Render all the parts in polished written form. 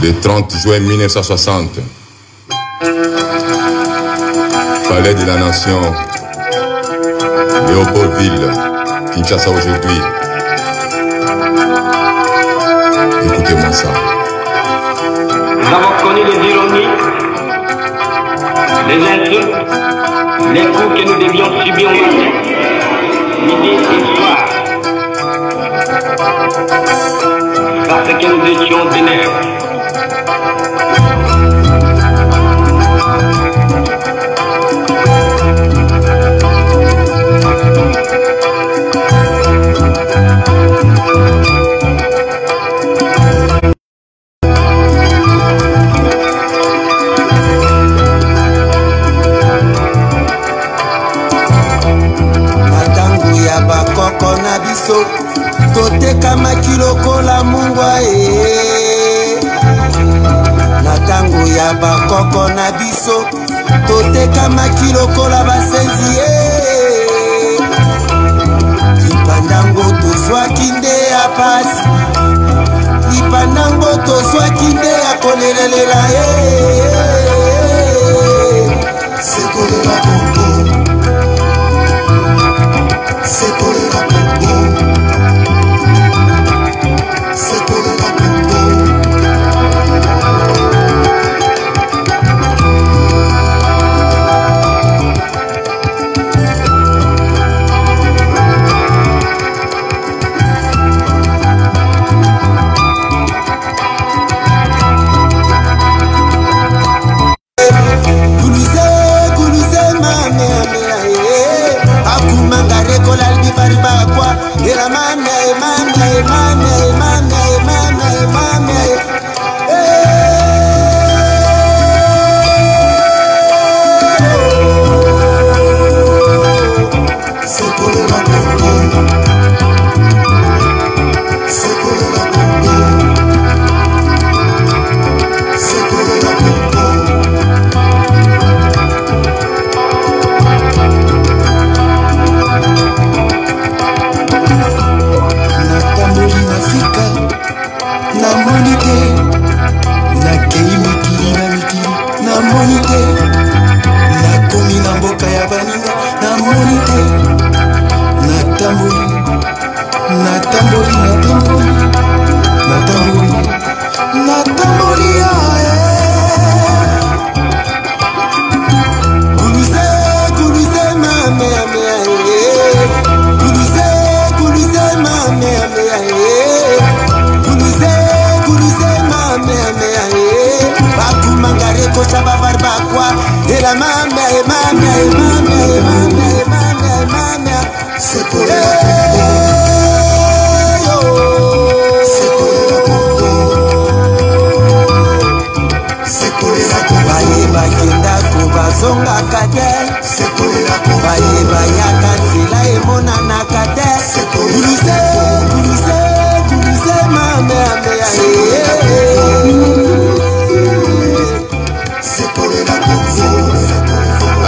Le 30 juin 1960, Palais de la Nation, Léopoldville, Kinshasa aujourd'hui. Écoutez-moi ça. Nous avons connu les ironies, les insultes, les coups que nous devions subir au matin, midi et soir, parce que nous étions des nègres. Toteka makiloko la mungwa na tango ya bakoko na biso toteka makiloko la basenzi lipandango tozwaki nde ya pasi lipandango tozwaki nde ya kolelelela sekolela bongo sekolela bongo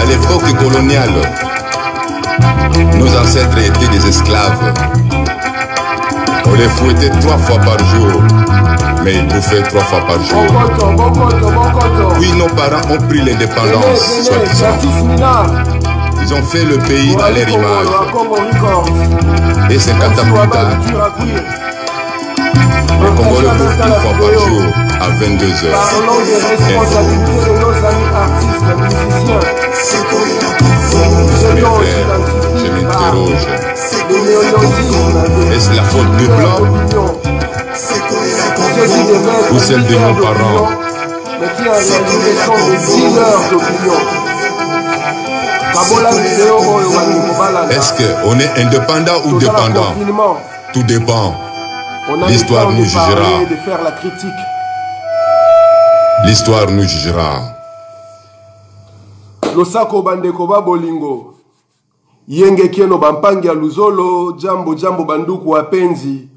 À l'époque coloniale, nos ancêtres étaient des esclaves. On les fouettait 3 fois par jour, mais ils bouffaient 3 fois par jour. Puis nos parents ont pris l'indépendance, soi-disant. Ils ont fait le pays à leur image. Et 50 ans plus tard, les Congolais bouffent 1 fois par jour à 22 heures. Parlons des responsabilités de nos amis artistes, musiciens. Mes frères, je m'interroge. Est-ce la faute des Blancs ou celle de nos parents? Mais qui en réalité sont des dealers d'opinion. Est-ce qu'on est indépendant ou dépendant? Tout dépend. L'histoire nous jugera. L'histoire nous jugera. Losako bandeko ba bolingo. Yenge kieno bampangi ya luzolo, jambo jambo banduku wapenzi.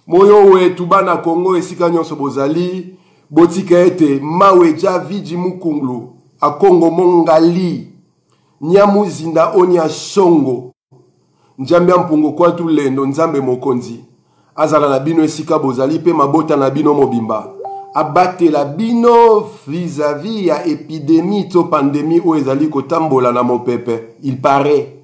Moyo wetu bana Kongo esika nyonso bozali, botika ete mawe ja viji mukunglu, a Kongo mongali, nyamu zinda onya shongo. Njambi mpungo kwa tulendo nzambe mokonzi. Azala na bino esika bozali pe mabota na bino mobimba. abattre la bino vis-à-vis ya épidémie to pandémie o ezali kotambola na mopepe. Il paraît.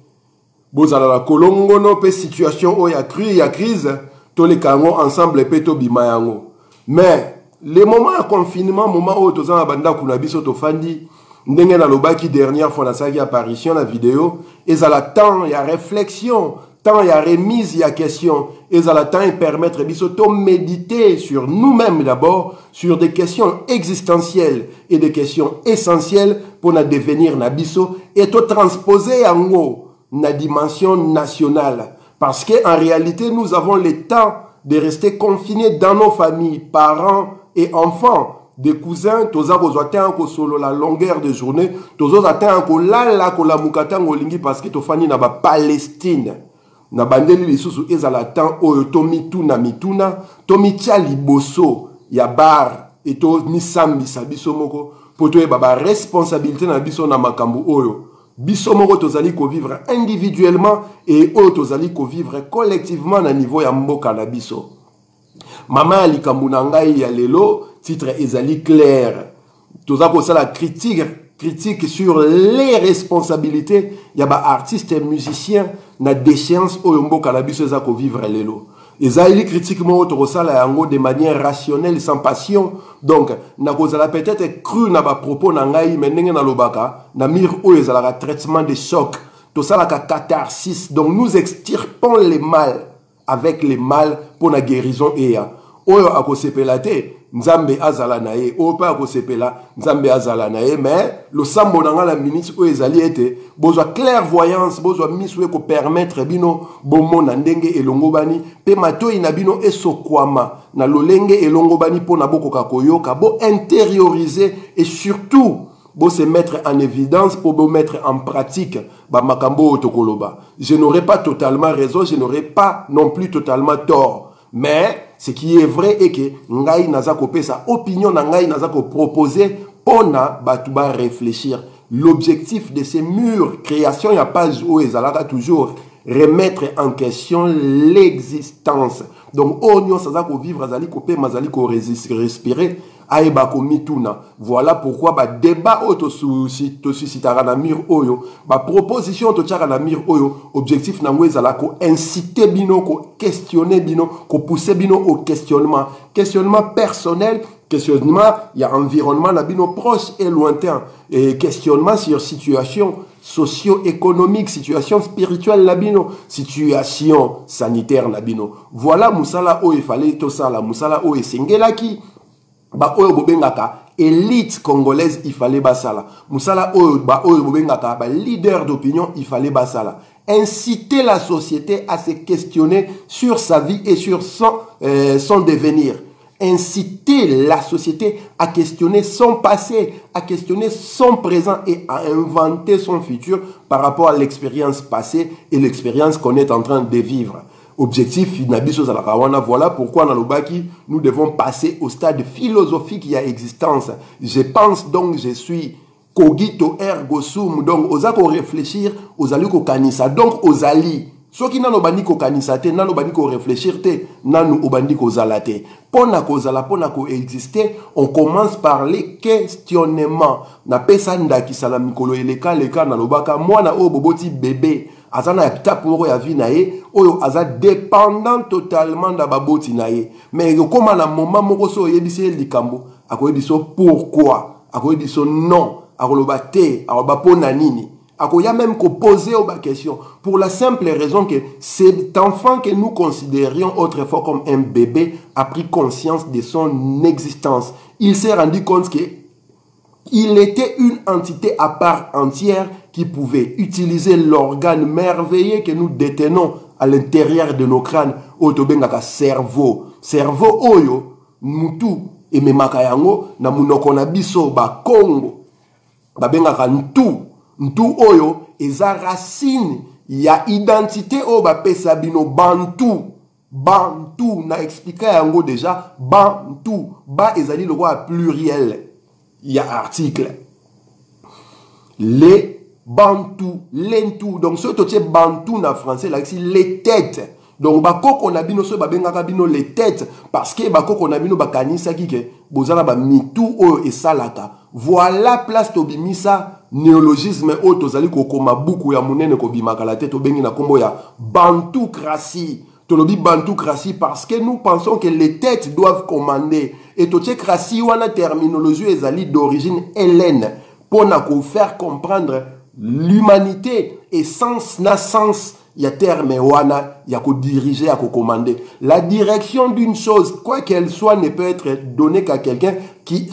Bozala la kolongono pe situation o ya crise to le kango ensemble pe to bima yango. Mais les moments de confinement, moment où tous en banda kunabiso to fandi ndenge na lobaki dernière fois na sa apparition la vidéo et ça la temps il y a réflexion, temps il y a remise, il y a question et ça la temps et permettre biso to méditer sur nous-mêmes d'abord sur des questions existentielles et des questions essentielles pour na devenir na biso et to transposer en haut na dimension nationale parce que en réalité nous avons le temps de rester confinés dans nos familles, parents et enfants, des cousins, toza kozwata ko solo la longueur de journée, toza ata ko la ko la mukata ngolingi parce que to fani na ba Palestine. Na bandeli lisusu ezala temps oyo to mituna to tia liboso ya bar et to misambi sabiso moko poto e baba responsabilité na biso na makambu oyo. Biso moko tozali ko vivre individuellement et oyo tozali ko vivre collectivement na niveau ya mboka na biso. Mama alikambu na ngai ya lelo titre ezali clair. Toza ko sala critique sur les responsabilités ya ba artistes et musiciens na déchéance oyo mboka na biso za ko vivre lelo. Ezali critique mo to sala yango de manière rationnelle sans passion. Donc na kozala peut-être cru na ba propos na ngai mais ndenge na lobaka na mir oyo ezala traitement de choc. To sala ka catharsis. Donc nous extirpons les mal avec les mal pour la guérison ea. Oyo akosepela te nzambe azala na ye, oyo pa akosepela nzambe azala na ye, mais le sambo nanga la ministre oyo ezali ete bozwa clairvoyance, bozwa miso ko permettre bino bomona ndenge elongo bani pe matoi na bino esokwama na lolenge elongo bani pona bokoka koyoka bo intérioriser et surtout bo se mettre en évidence pour bo mettre en pratique ba makambo otokoloba. Je n'aurais pas totalement raison, je n'aurais pas non plus totalement tort. Mais ce qui est vrai est que ngai naza ko pesa opinion na ngai naza ko proposer pona batuba réfléchir. L'objectif de ces murs création ya page où ezalaka toujours remettre en question l'existence. Donc onyo saza ko vivre azali ko pe mazali ko respirer aeba ko mituna. Voilà pourquoi ba débat auto suscitera na mur oyo, ba proposition to tchaka na mur oyo, objectif na ngwe zala ko inciter bino ko questionner bino, ko pousser bino au questionnement, questionnement personnel, questionnement il y a environnement na bino proche et lointain et questionnement sur situation socio-économique, situation spirituelle labino, situation sanitaire labino. Voilà musala o il fallait tout ça la musala o esengelaki ba oyo bobengaka élite congolaise il fallait basala. Musala oyo ba oyo bobengaka ba leader d'opinion il fallait basala. Inciter la société à se questionner sur sa vie et sur son devenir. Inciter la société à questionner son passé, à questionner son présent et à inventer son futur par rapport à l'expérience passée et l'expérience qu'on est en train de vivre. Objectif, voilà pourquoi dans le Baki, nous devons passer au stade philosophique qui a existence. Je pense donc, je suis cogito ergo sum, donc aux ako réfléchir, aux ali ko kanisa, donc aux ali. Ceux qui n'ont pas dit qu'on kanisate, n'ont pas dit qu'on réfléchir, n'ont pas dit qu'on zalate. Pona ko exister, on commence par les questionnements. Na pesanda ki salamikolo eleka leka na lobaka, moi na o boboti bébé. Azana ya kitapu moko ya vie na ye, oyo aza dépendant totalement da baboti na ye. Mais comme na moment moko so yebisi likambo, akoyebiso pourquoi, akoyebiso non, akoloba te, akoloba pona nini. Il y a même qu'à poser la question pour la simple raison que cet enfant que nous considérions autrefois comme un bébé a pris conscience de son existence. Il s'est rendu compte qu'il était une entité à part entière qui pouvait utiliser l'organe merveilleux que nous détenons à l'intérieur de nos crânes, autobengaka cerveau. Cerveau oyo, mutu, et memaka yango, na munoko na biso ba Congo, ba bengaka ntu. Ntu oyo eza racine ya identité o ba pesa bino bantu. Bantu na expliqué yango déjà bantu ba ezali le roi pluriel. Il y a article. Les bantu, l'entu. Donc ce que tu bantu na français là ici les têtes. Donc bakoko na bino so babengaka bino les têtes parce que bakoko na bino bakanisaki ke bozala ba mitu oyo esalaka. Voilà place tobimisa néologisme oyo tozali kokoma buku ya munene kobimaka la tête obengi na kombo ya bantoukratie. Tolobi bantoukratie parce que nous pensons que les têtes doivent commander. Et totchécratie wana terminologie ezali d'origine hellène pour na ko faire comprendre l'humanité et sens na sens. Il y a terme wana, il y a qu'au diriger, il y a qu'au commander. La direction d'une chose, quoi qu'elle soit, ne peut être donnée qu'à quelqu'un qui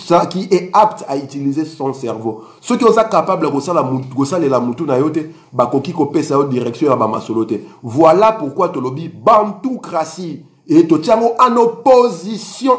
est apte à utiliser son cerveau. Ceux qui sont capables de faire la moutou na yote, bakoki ko pesa yo direction ya ba masolote. Voilà pourquoi tolobi bantoukratie et to tiango en opposition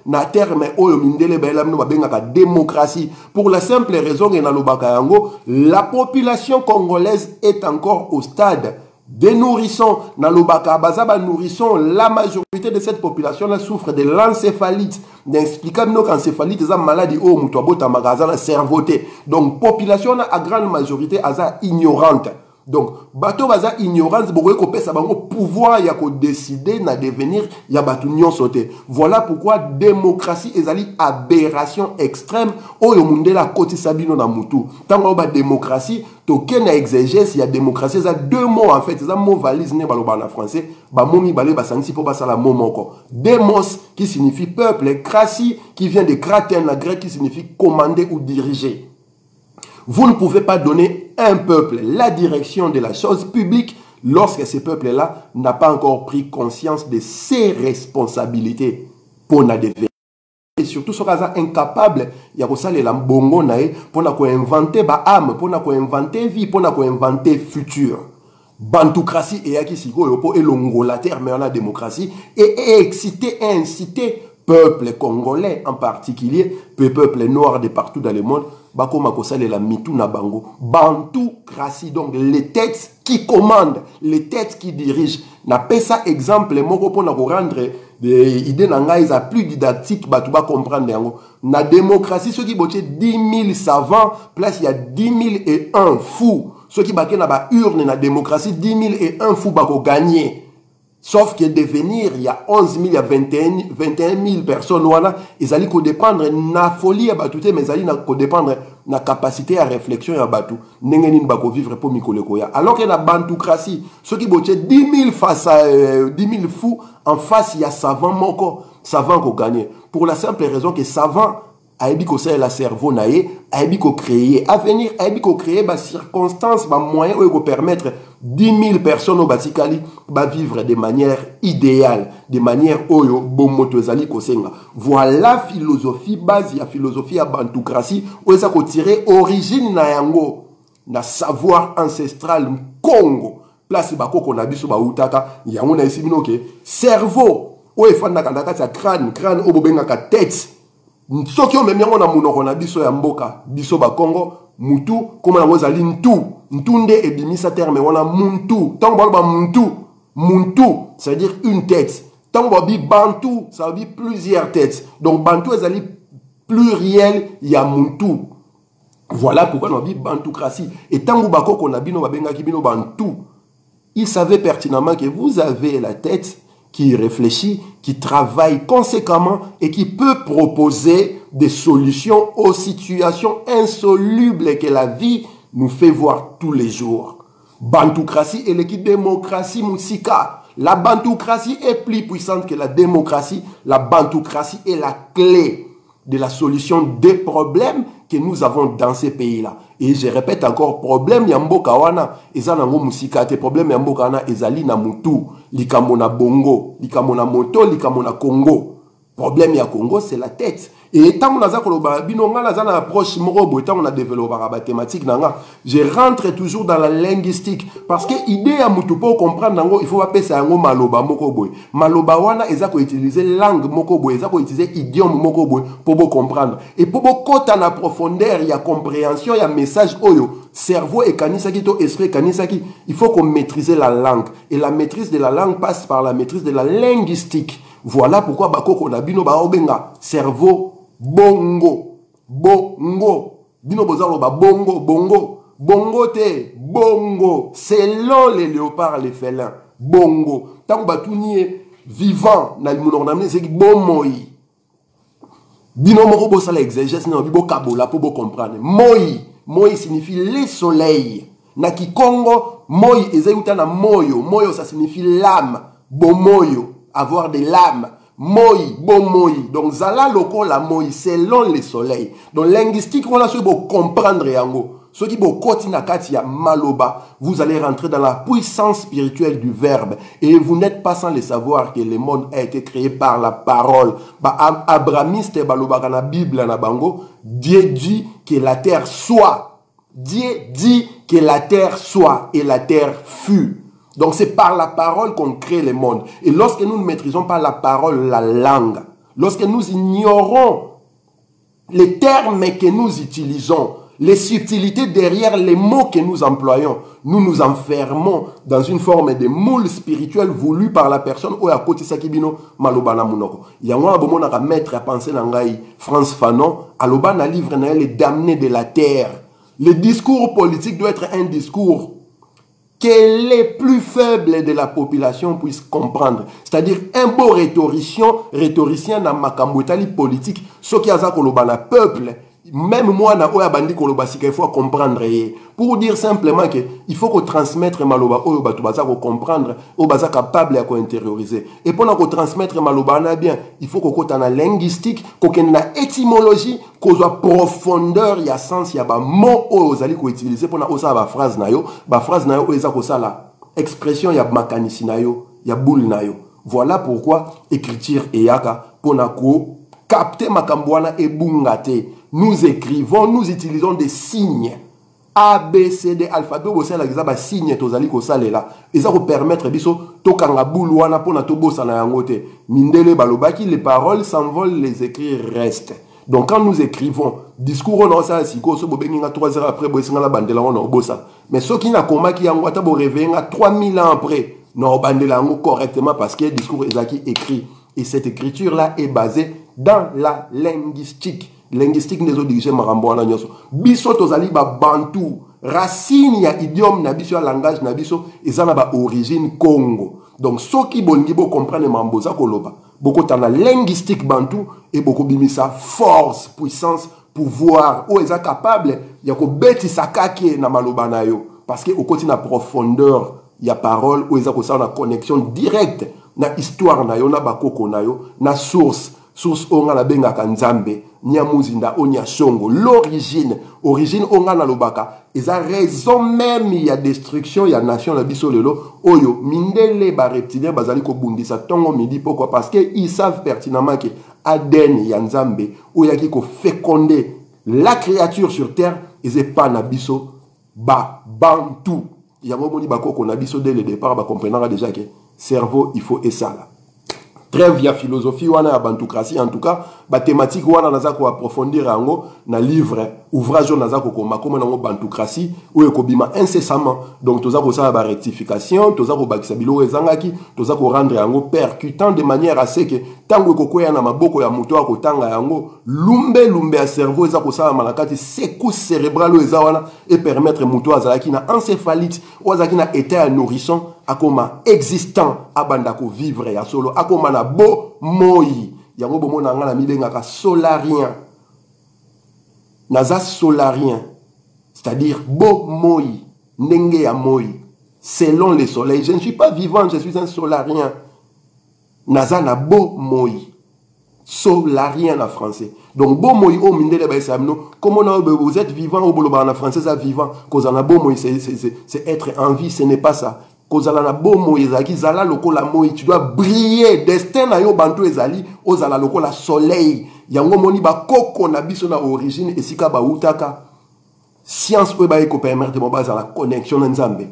na terme oyo mindele ba elamino babengaka démocratie pour la simple raison que na lobaka yango la population congolaise est encore au stade des nourrissons. Na lobaka bazaba nourrissons, la majorité de cette population là souffre de l'encéphalite. D'expliquer nous qu'encéphalite est une maladie au muto bota magasin la cerveauté. Donc population à grande majorité aza ignorante. Donc, bateau baza ignorance, beaucoup de pesa bango pouvoir ya ko décider na devenir ya batu nyon sauté. Voilà pourquoi démocratie ezali aberration extrême oyo mundela koti sabino na mutu. Tango ba démocratie to ken exégèse ya démocratie ça deux mots en fait, ça mot valise ne baloba na français, ba momi balé ba sangsi po ba sala mot moko. Demos qui signifie peuple, kratie qui vient de kraten la grec qui signifie commander ou diriger. Vous ne pouvez pas donner un peuple la direction de la chose publique lorsque ce peuple-là n'a pas encore pris conscience de ses responsabilités pour la devenir. Et surtout, ce cas incapable, il y a aussi les bongo pour inventer ba âme, pour inventer vie, pour inventer futur. Bantoukratie et Yakisigo, pour elongo la terre, mais on a démocratie, et exciter, inciter peuple congolais en particulier, peuple noir de partout dans le monde, bako makosale la mitu na bango. Bantoukratie, donc les têtes qui commandent, les têtes qui dirigent. Na pesa exemple, moko pour rendre des idées na plus didactique, batu ba comprendre yango. Na démocratie, ceux qui botte 10 000 savants, place il y a 10 001 fous. Ceux qui baké na ba urne na démocratie, 10 001 fous bako gagner. Sauf que devenir, il y a 11 000, il y a 21 000 personnes, ils allaient dépendre na folie à batouté, mais ils allaient dépendre na capacité à réflexion à batou. N'engenin bako vivre pour Mikolekoya. Alors que la bantoukratie, ceux qui bottaient 10 000 face à 10 000 fous, en face, il y a savant moko, savant qu'on gagne. Pour la simple raison que savant, aibi ko la cerveau naé, aibi ko créer avenir, aibi ko créer ba circonstances, ba moyens où permettre 10 000 personnes au Batikali ba vivre de manière idéale, de manière oyo bomoto ezali kosenga. Voilà philosophie base ya philosophie ya bantoukratie où ça ko tirer origine na yango na savoir ancestral Congo. Place bakoko na biso ba utaka yango na esibino ke cerveau o efanda kandaka ta crâne o bobenga ka tête. Soki on memyango na munoko na biso ya mboka biso ba Congo mutu comme na ngozali ntunde ebimisa terme wana muntu tango ba muntu ça veut dire une tête tango ba bi bantu ça veut dire plusieurs têtes donc bantu ezali pluriel ya muntu. Voilà pourquoi on dit bantoukratie et tango bakoko na bino babengaki bino bantu, il savait pertinemment que vous avez la tête qui réfléchit, qui travaille conséquemment et qui peut proposer des solutions aux situations insolubles que la vie nous fait voir tous les jours. Bantoukratie et l'équipe démocratie Moussika. La bantoukratie est plus puissante que la démocratie. La bantoukratie est la clé de la solution des problèmes que nous avons dans ces pays-là. Et je répète encore, problème yamboka wana, ezanango musika, te problème yamboka wana, ezali na mutu, likamona bongo, likamona moto, likamona Congo. Problème ya Congo, c'est la tête. Et tant qu'on a koloba bino nga na approche morobo, tant on a développé la mathématique nanga, je rentre toujours dans la linguistique parce que idée à mutu pour comprendre nango, il faut pas penser yango maloba moko boy. Maloba wana ezako utiliser langue moko boy, ezako utiliser idiome moko boy pour comprendre. Et pour kota na profondeur, il y a compréhension, il y a message oyo. Cerveau et kanisaki to esprit kanisaki, il faut qu'on maîtrise la langue et la maîtrise de la langue passe par la maîtrise de la linguistique. Voilà pourquoi bakoko na bino ba obenga cerveau bongo bino bozalo ba bongo te bongo selon les léopards les félins bongo. Tant que batuni vivant, na l'monordamné, c'est que bon moi. Bino moko bo sala exégèse na bibo kabola pour bo comprendre. Moi signifie le soleil. Na Kikongo, moi ezayuta na moyo. Moyo ça signifie l'âme. Bo moyo, avoir de l'âme. Moi, bon moi. Donc zala loko la moi selon le soleil. Donc linguistique on a ce bo comprendre yango. Ce qui bo koti na kati ya maloba, vous allez rentrer dans la puissance spirituelle du verbe. Et vous n'êtes pas sans le savoir que le monde a été créé par la parole. Abramiste baloba kana Bible na bango, Dieu dit que la terre soit. Dieu dit que la terre soit et la terre fut. Donc c'est par la parole qu'on crée le monde. Et lorsque nous ne maîtrisons pas la parole, la langue, lorsque nous ignorons les termes que nous utilisons, les subtilités derrière les mots que nous employons, nous nous enfermons dans une forme de moule spirituel voulu par la personne ou à côté sakibino malobana munoko. Yangwa bomona ka maître à penser nangai France Fanon, alobana livre na les damnés de la terre. Le discours politique doit être un discours que les plus faibles de la population puissent comprendre. C'est-à-dire un beau rhétoricien dans makambotali politique, ce qui a ça kolobana peuple. Même moi, il faut comprendre. Pour dire simplement que il faut qu'on transmette maloba, comprendre, capable de intérioriser. Et pendant qu'on transmettre maloba, il faut qu'on ait la linguistique, qu'on ait la étymologie, qu'on ait profondeur, il y a sens, il y a des mots qu'on utilise pour qu'on ait la phrase nayo, la expression, il y a makanisi nayo, il y a boule nayo. Voilà pourquoi écriture et yaka pour qu'on capter makambwana et bungate. Nous écrivons, nous utilisons des signes. A, B, C, D, alphabet, vous savez, les signes, tozali ko salela. Et ça vous permettre, biso, tokanga boulwana pour na tobosa na yangote. Mindele balobaki, les paroles s'envolent, les écrits restent. Donc quand nous écrivons, discours on a ça, si ko so bobenga 3 heures après, bosinga la bandela on a bosa. Mais ceux qui n'a koma ki yangoata bo réveiller 3000 ans après, non bandela yango correctement parce que le discours est écrit. Et cette écriture-là est basée dans la linguistique. Linguistique des autres dirigés maramboana nyoso. Biso tozali ba bantu. Racine ya idiome na biso ya langage na biso ezana ba origine Congo. Donc ceux qui bongi bo comprendre mamboza koloba. Boko tana linguistique bantu et boko bimisa force, puissance, pouvoir ou eza capable ya ko beti sakake na maloba na yo parce que au côté na profondeur ya parole ou eza ko sa na connexion directe na histoire na yo na bakoko na yo na source onga la benga kanzambe nyamuzinda onya songo l'origine onga na lobaka eza raison même ya destruction ya nation la biso lelo oyo mindele ba reptilien bazali ko bundisa tongo midi pourquoi parce que ils savent pertinemment que Aden ya nzambe oyaki ko féconder la créature sur terre eze pas na biso ba bantu yango moni bakoko na biso dès le départ ba comprendra déjà que cerveau il faut esala. Trêve ya philosophie wana ya bantocratie en tout cas ba thématique wana naza ko approfondir yango na livre ouvrage naza ko koma comme nango bantocratie ou ekobima incessamment donc toza ko sa ba rectification toza ko bakisa bilo ezangaki toza ko rendre yango percutant de manière à ce que tango ekokoya na maboko ya muto akotanga yango lumbe ya cerveau eza ko sa malakati secousse cérébrale eza wana et permettre muto azalaki na encéphalite ou azalaki na état ya nourrisson akoma existant abanda ko vivre ya solo akoma na bo moi yango bomona nga na mibenga ka solarien naza solarien c'est-à-dire bo moi ndenge ya moi selon le soleil je ne suis pas vivant je suis un solarien naza na bo moi solarien en français donc bo moi o mindele ba samno comment vous êtes vivant au boloba en français ça vivant cause na bo moi c'est être en vie ce n'est pas ça. Kozala na bomo ezaki zala lokola moi tu dois briller destin na yo bantu ezali ozala lokola soleil yango moni ba koko na biso na origine esika ba utaka science peut ba ko permettre mo baza la connexion na nzambe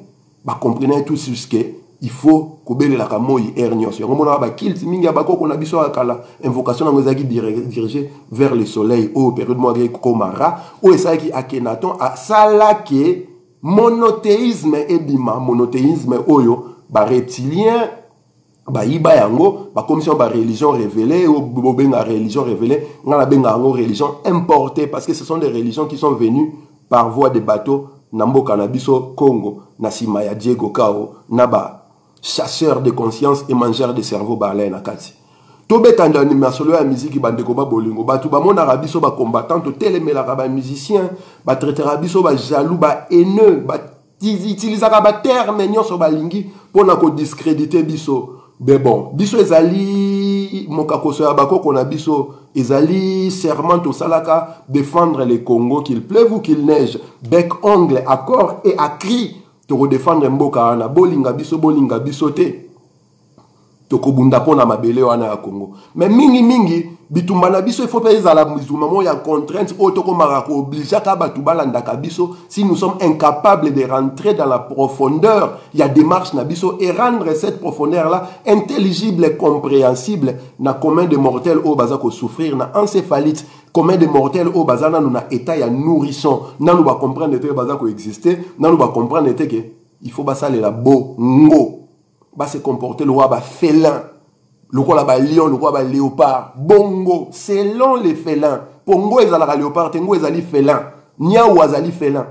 ba comprendre tout ce que il faut kobelela ka moi hernios yango mona ba kilt mingi ba koko na biso akala invocation na ezaki diriger vers le soleil au période mo avec komara ou esaki akenaton a salake monothéisme ebima monothéisme oyo ba reptilien ba iba yango ba commission ba religion révélée ou bobenga religion révélée ngana benga ngo religion importée parce que ce sont des religions qui sont venues par voie de bateau na mboka na biso Congo na sima ya Diego Kao na ba chasseurs de conscience et mangeurs de cerveau balai na kati. To betanda ni masolo ya musique bandeko ba bolingo batu ba mona biso ba combattant to telemela ba musicien ba traitera biso ba jaloux ba haineux ba utilisaka ba terme nyonso ba lingi pona ko discréditer biso. Mais bon, biso ezali mokakoso ya bakoko na biso ezali serment au salaka défendre le Congo qu'il pleuve ou qu'il neige, bec ongle accord et à cri to défendre mboka ana bolinga biso te. Toko bunda pona mabele wana ya Congo. Mais mingi bitumba na biso il faut pas ezala muzuma mo ya contrainte o toko marako obligé ka batu balanda ka biso si nous sommes incapables de rentrer dans la profondeur, il y a démarche na biso et rendre cette profondeur là intelligible et compréhensible na commun de mortels au bazako souffrir na encéphalite, commun de mortels au bazana na état ya nourrisson, na nous va comprendre que bazako exister, na nous va comprendre que il faut basale la bo ngo va se comporter le roi ba félin, le roi ba lion, le roi ba léopard, bongo, selon les félins. Pongo ezalaka léopard, tengo ezali félin, niaou azali félin.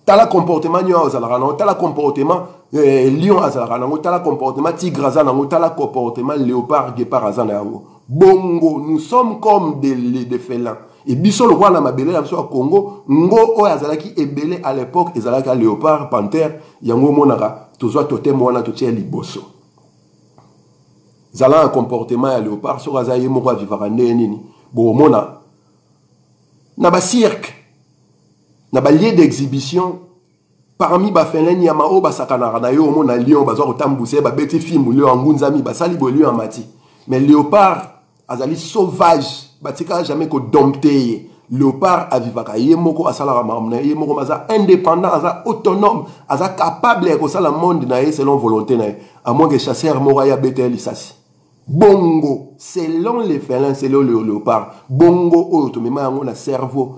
Tala comportement niaou azalaka nango, tala comportement lion azalaka nango, tala comportement tigre azalaka nango, tala comportement léopard, guépard azalaka nango. Bongo, nous sommes comme des félins. Et biso le roi na mabele na biso Congo, ngo o azalaki ebele à l'époque, ezalaka léopard, panthère, yango monaka. Tozwa totem wana totie liboso. Zala un comportement ya léopard so azaye moko vivaka nini. Bo mona na ba cirque, na ba lieu d'exhibition parmi ba feleni ya mao ba sakana na yo mona lion bazwa kotambuse ba beti film lion ngunzami ba sali bo lion amati. Mais léopard azali sauvage, batika jamais ko dompter. Léopard avivaka yemoko asala mamna yemoko maza indépendant aza autonome aza capable de faire le monde na selon volonté na à moins que chasseur moraya betel isasi bongo selon les félins selon le léopard bongo o to mema yango na cerveau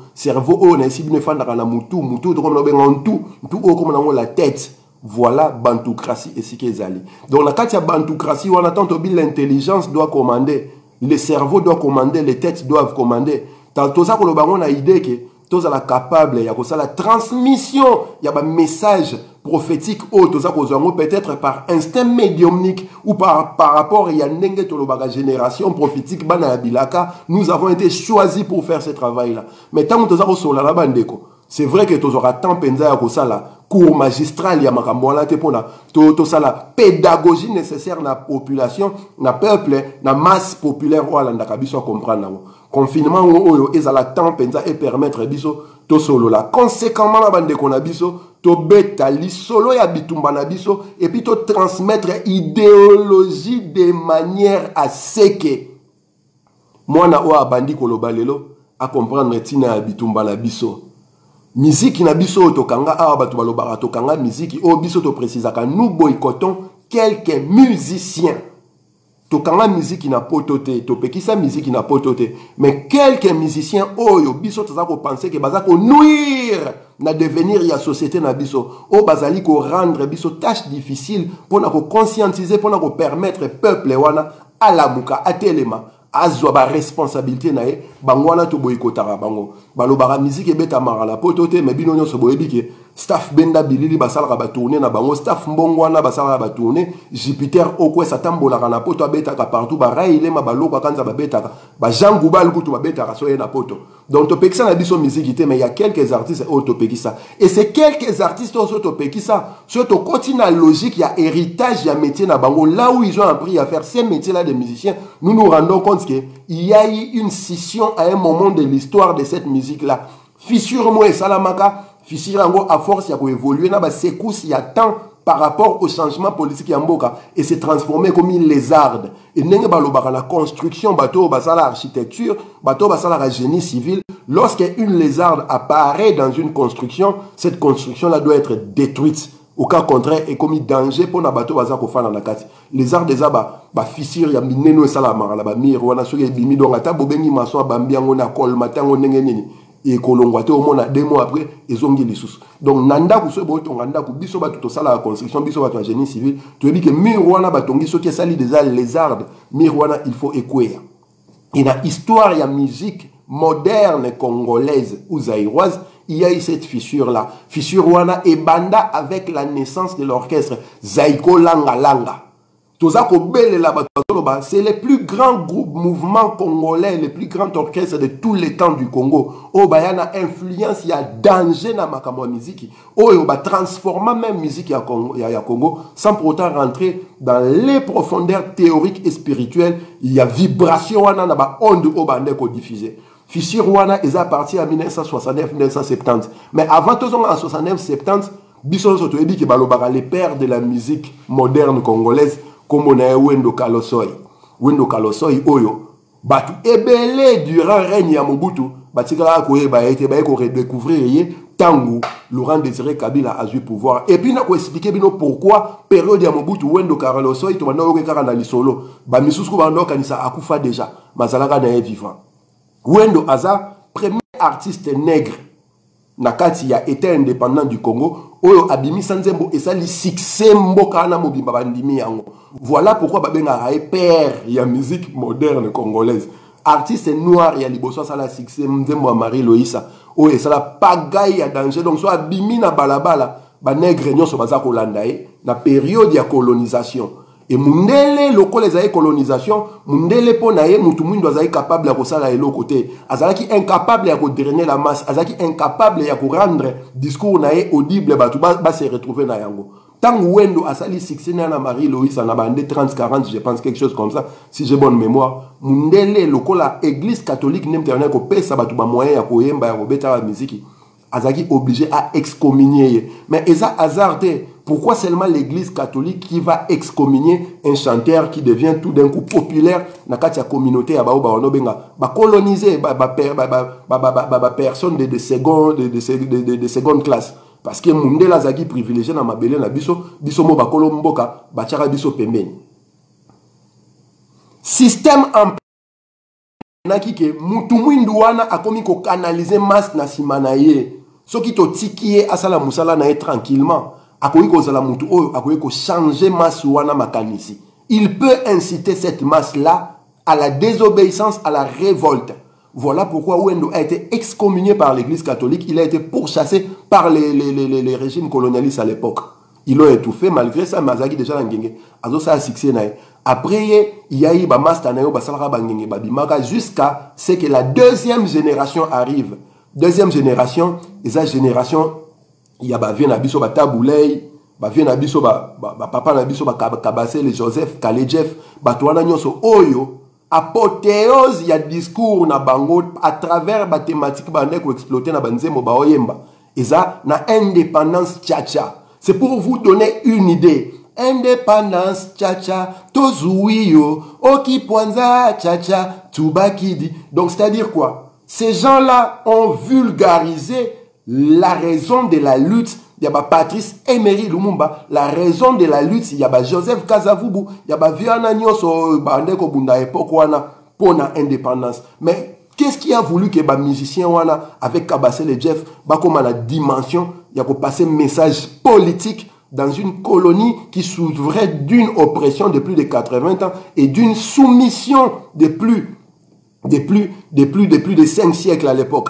o na sibine fandaka na mutu to comme na benga tout o comme na la tête. Voilà bantoukratie et ce qu'ils allaient. Donc la katia bantoukratie on attend que l'intelligence doit commander, le cerveau doit commander, les têtes doivent commander. Tout ça, on a idée que tout ça est capable, il y a la transmission, il y a un message prophétique, tout ça peut-être par instinct médiumnique ou par rapport à la génération prophétique, nous avons été choisis pour faire ce travail-là. Mais tant que tout ça, c'est vrai que tu auras tant pensé à ça, cours magistral, il y a la pédagogie nécessaire dans la population, dans le peuple, dans la masse populaire, pour comprendre. Confinement ou ezala temps penza et permettre biso to solo la conséquemment la bande qu'on a biso to beta li solo ya bitumba na biso et puis to transmettre idéologie de manière à ce que mwana o abandi koloba lelo a comprendre tina ya bitumba na biso musique na biso to kanga a batu balobaka to kanga musique o biso to précisaka nous boycottons quelques musiciens. Tokanga musique na potote, topekisa musique na potote. Mais quelques musiciens oyo biso tozako penser que bazako nuire na devenir ya société na biso. O bazali ko rendre biso tâche difficile pour na ko conscientiser pour na ko permettre peuple wana alamuka atelema azwa ba responsabilité na e bango wana to boyikotaka bango. Balobaka musique ebeta mara la potote mais bino nyonso boyebike staff benda bilili basalaka ba tourner na bango staff mbongo wana basalaka ba tourner Jupiter okwe satambolaka na poto abetaka partout ba raile ma baloko kanza ba betaka ba Jean Goubal kutu ba betaka soye na poto. Donc to pekisa na biso musique mais il y a quelques artistes auto pekisa et ces quelques artistes auto pekisa surtout continue la logique il y a héritage il y a métier na bango là où ils ont appris à faire ces métiers là de musiciens. Nous nous rendons compte que il y a eu une scission à un moment de l'histoire de cette musique là. Fissure moi et salamaka fissure à force ya ko évoluer na ba secousse il y a temps par rapport au changement politique ya mboka et s'est transformé comme une lézarde et ndenge balobaka la construction bateau basala architecture bateau basala la génie civil lorsqu'une lézarde apparaît dans une construction cette construction là doit être détruite au cas contraire est commis danger pour na bateau baza ko fana na kati lézarde eza ba fissure ya mineno sala mara la ba mire wana soki bimi donc ata bobengi maso bambi yango na kol matango ndenge nini et kolongwate au moins 2 mois après ils ont dit les sous donc nanda ku so bo to nganda ku biso ba to sala la construction biso ba to génie civil tu dis que mirwana batongi so ki sali des lézardes mirwana il faut écouer et la histoire ya musique moderne congolaise ou zaïroise il y a eu cette fissure-là. Fissure wana et banda avec la naissance de l'orchestre Zaiko Langa Langa. C'est le plus grand groupe mouvement congolais, le plus grand orchestre de tous les temps du Congo. Oh, bah, y a influence, il y a danger dans ma musique. Oh, bah, transformer même musique à Congo, sans pour autant rentrer dans les profondeurs théoriques et spirituelles. Il y a vibration, wana na ba onde oh, bah, ndeko diffusé. Fissure wana, ils a parti en 1969-1970. Mais avant tout en 69-70, Bisson Sotoyebi qui balobara les pères de la musique moderne congolaise. Comme on a Wendo Kalosoi. Wendo Kalosoi, Oyo. Batu ebele durant le règne à Mobutu. Batikala Koye Baete, Baeko redécouvrir Tango, Laurent Désiré Kabila a eu pouvoir. Et puis, on a expliqué pourquoi, période à Mobutu, Wendo Kalosoi, tu vas nous regarder dans le solo. Bamisousko Bando Kanisa Akufa déjà. Mazalaka na vivant. Wendo Aza, premier artiste nègre. Nakati a été indépendant du Congo. Oyo abimi sanzembo et ça li succès mboka na mobimba bandimi yango. Voilà pourquoi babenga raé père ya musique moderne congolaise. Artiste noir ya liboso ça la succès mzembo Marie Loïsa. Oyo ça la pagaille ya danger donc soit abimi na balabala ba nègre nyonso baza kolanda na période ya colonisation. Et mundele loko les aïe colonisation, mundele po nae mutu mwindo azaï capable ya kosala elo côté. Azalaki incapable ya drainer la masse, azalaki incapable ya rendre discours nae audible batu ba se retrouver na yango. Tant Wendo asali succès na Marie Loïsa na bande 30-40, je pense quelque chose comme ça, si j'ai bonne mémoire. Mundele loko la église catholique n'imternet ko pesa batu ba moyen ya koyemba ya kobeta la musique. Azaki obligé à excommunier. Mais eza hasardé. Pourquoi seulement l'église catholique qui va excommunier un chanteur qui devient tout d'un coup populaire dans la communauté ba coloniser personne de seconde classe parce que mundela zaki privilégié na mabele na biso mo ba kolomboka ba tchara biso pembeni système en naki ke mutu mwindu wana akomi ko canaliser masse na simana ye soki to tikie asala musala na tranquillement changer masse wana makanisi. Il peut inciter cette masse-là à la désobéissance, à la révolte. Voilà pourquoi Wendo a été excommunié par l'église catholique. Il a été pourchassé par les régimes colonialistes à l'époque. Ils l'ont étouffé, malgré ça, Mazagi déjà l'angenge. Azo ça a succès nae. Après, il y a eu jusqu'à ce que la deuxième génération arrive. Deuxième génération, et cette génération, il y a bien abisso ba taboulay ba bien abisso ba papa na biso ba kabase les Joseph Kaledjef ba toana nyonso oyo apothéose ya discours na bango à travers ba thématique ba ndeko exploiter na banzemo ba oyemba eza na indépendance tcha. C'est pour vous donner une idée. Indépendance tcha tozuiyo okipwanza tcha tubakidi. Donc c'est-à-dire quoi? Ces gens-là ont vulgarisé la raison de la lutte, il y a Patrice Emery Lumumba, la raison de la lutte, il y a Joseph Kasavubu, il y a Viana Nyoso, Bandeko Bunda époque wana pour la indépendance. Mais qu'est-ce qui a voulu que les musiciens wana avec Kabase le Jeff, comme la dimension, il y a passé un message politique dans une colonie qui souffrait d'une oppression de plus de 80 ans et d'une soumission de plus de 5 siècles à l'époque.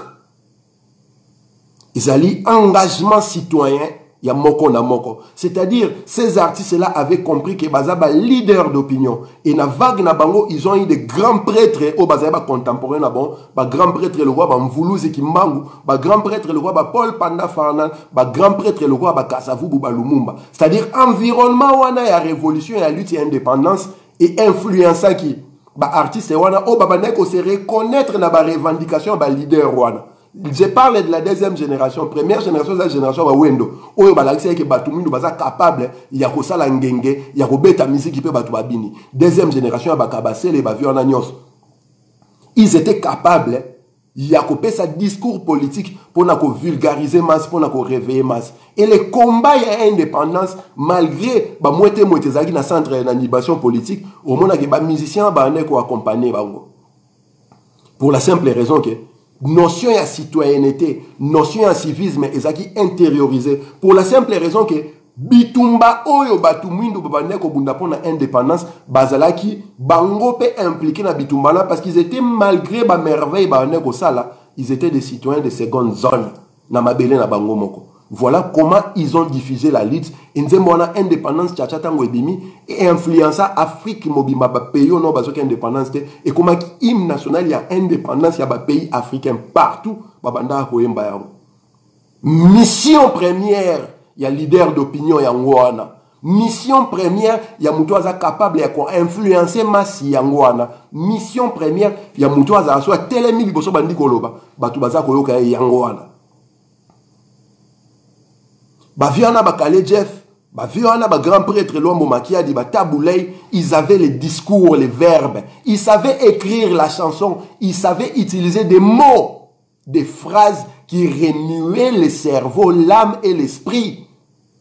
Ils allaient engagement citoyen, il y a moko na moko. C'est-à-dire, ces artistes-là avaient compris que Bazaba leader d'opinion. Et na vague na bango, ils ont eu des grands prêtres au Bazaba contemporain na bon, grand prêtre le roi Mvuluzi Kimbangu, grand prêtre le roi Paul Panda Farnan, grand prêtre le roi Kasavubu Lumumba. C'est-à-dire, environnement wana ya révolution ya lutte et indépendance et influença qui artiste wana o babaneko se reconnaître na ba revendication ba leader wana. Je parle de la deuxième génération. Première génération, c'est la génération de Wendo. Oyo balakisi que batumindu baza capable ya kosala ngenge, ya kobeta musique pe batu babini. Deuxième génération ya bakabasele ba viona nyos. Ils étaient capables ya kopesa discours politique pour na ko vulgariser masse, pour na ko réveiller masse. Et les combats ya indépendance malgré ba moite zaki na centre d'animation politique, au mona ke ba musiciens ba ne ko accompagner bango. Pour la simple raison que notion de citoyenneté, notion de civisme, ezaki intériorisé. Pour la simple raison que bitumba oyo batumwindu babandeko bunda pona indépendance, bazalaki bango pe impliqué na bitumba là parce qu'ils étaient malgré ba merveille babandeko sala, ils étaient des citoyens de seconde zone. na mabele na bango moko. Voilà comment ils ont diffusé la lutte. Nzemona indépendance tchatchatango ebimi et influença Afrique mobima ba pays no bazoki indépendance te et comment hymne national ya indépendance ya ba pays africains partout babanda koyemba yango. Mission première ya leader d'opinion ya ngwana. Mission première ya mutu aza capable ya ko influencer masi ya ngwana. Mission première ya mutu aza so telemi liboso bandi koloba batu baza koyoka ya ngwana. Baviana bakale Jeff, baviana ba grand prêtre Luambo Makiadi, ba Taboulay, ils avaient les discours, les verbes, ils savaient écrire la chanson, ils savaient utiliser des mots, des phrases qui remuaient le cerveau, l'âme et l'esprit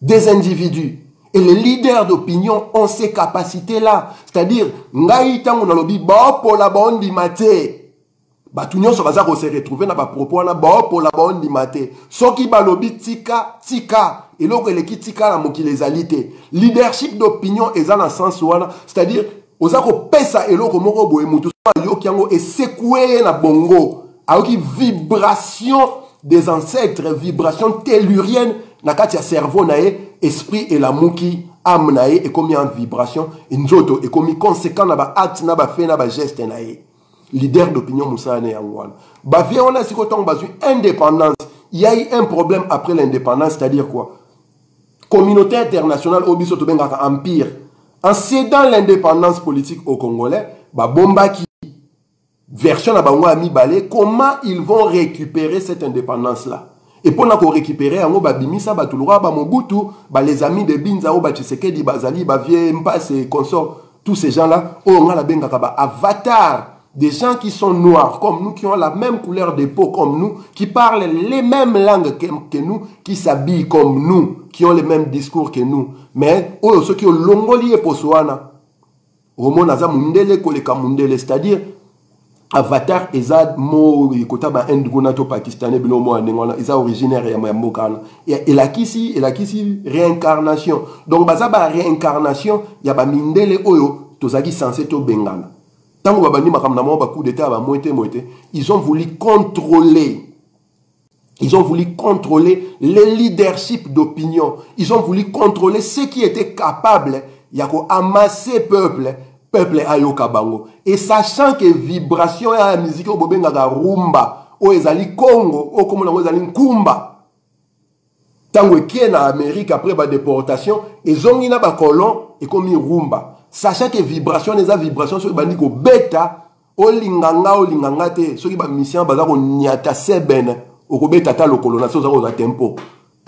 des individus. Et les leaders d'opinion ont ces capacités-là. C'est-à-dire, ngai tango nalobi ba po la bondi mate. Batunyo so baza ko se retrouver na ba propos na ba po la bondi mate. Soki balobi tika tika. Et là, il est tika la mokile zalité. Leadership d'opinion est dans le sens où, c'est-à-dire, aux ako pesa et l'oko moko boe mutu yo kiango et secouer na bongo. Alors qui vibration des ancêtres, vibration tellurienne na katia cerveau nae, esprit et la muki âme nae et comme en vibration et nzoto et comme conséquent na ba acte na ba fait na ba geste nae. Leader d'opinion Moussa ne yangwana. Ba vie on a si koton bazu indépendance. Il y a eu un problème après l'indépendance, c'est-à-dire quoi? Communauté internationale au bisoto bengaka empire. En cédant l'indépendance politique aux Congolais, ba bomba qui version na bango ami balé, comment ils vont récupérer cette indépendance là? Et pour nous récupérer, on va bimisa ba tulura ba Mobutu, ba les amis de Binza ou ba Tshisekedi bazali ba vie Mpasse et consorts, tous ces gens là, on a la bengaka ba avatar. Des gens qui sont noirs comme nous, qui ont la même couleur de peau comme nous, qui parlent les mêmes langues que nous, qui s'habillent comme nous, qui ont les mêmes discours que nous. Mais ceux qui ont l'ongoli et poswana, c'est-à-dire avatar ezad mo kotaba indgonato pakistanais binomo anengona isa originaire ya mbokana et la kisi réincarnation. Donc bazaba réincarnation ya ba mindele oyo tozaki censé to bengana. Ils ont voulu contrôler. Ils ont voulu contrôler le leadership d'opinion. Ils ont voulu contrôler ceux qui étaient capables de amasser peuple ayoka bango. Et sachant que vibration et la musique au bobenga rumba, au ezali Congo, au comme on ezali nkumba. Tango qui en Amérique après la déportation, ils ont mis na ba colon et comme rumba. Sachant que vibration, les vibrations sur le ko bêta, o linganga te, ceux qui ba mission baza ko nyata seben, o ko bêta ta lokolo na soza ko tempo.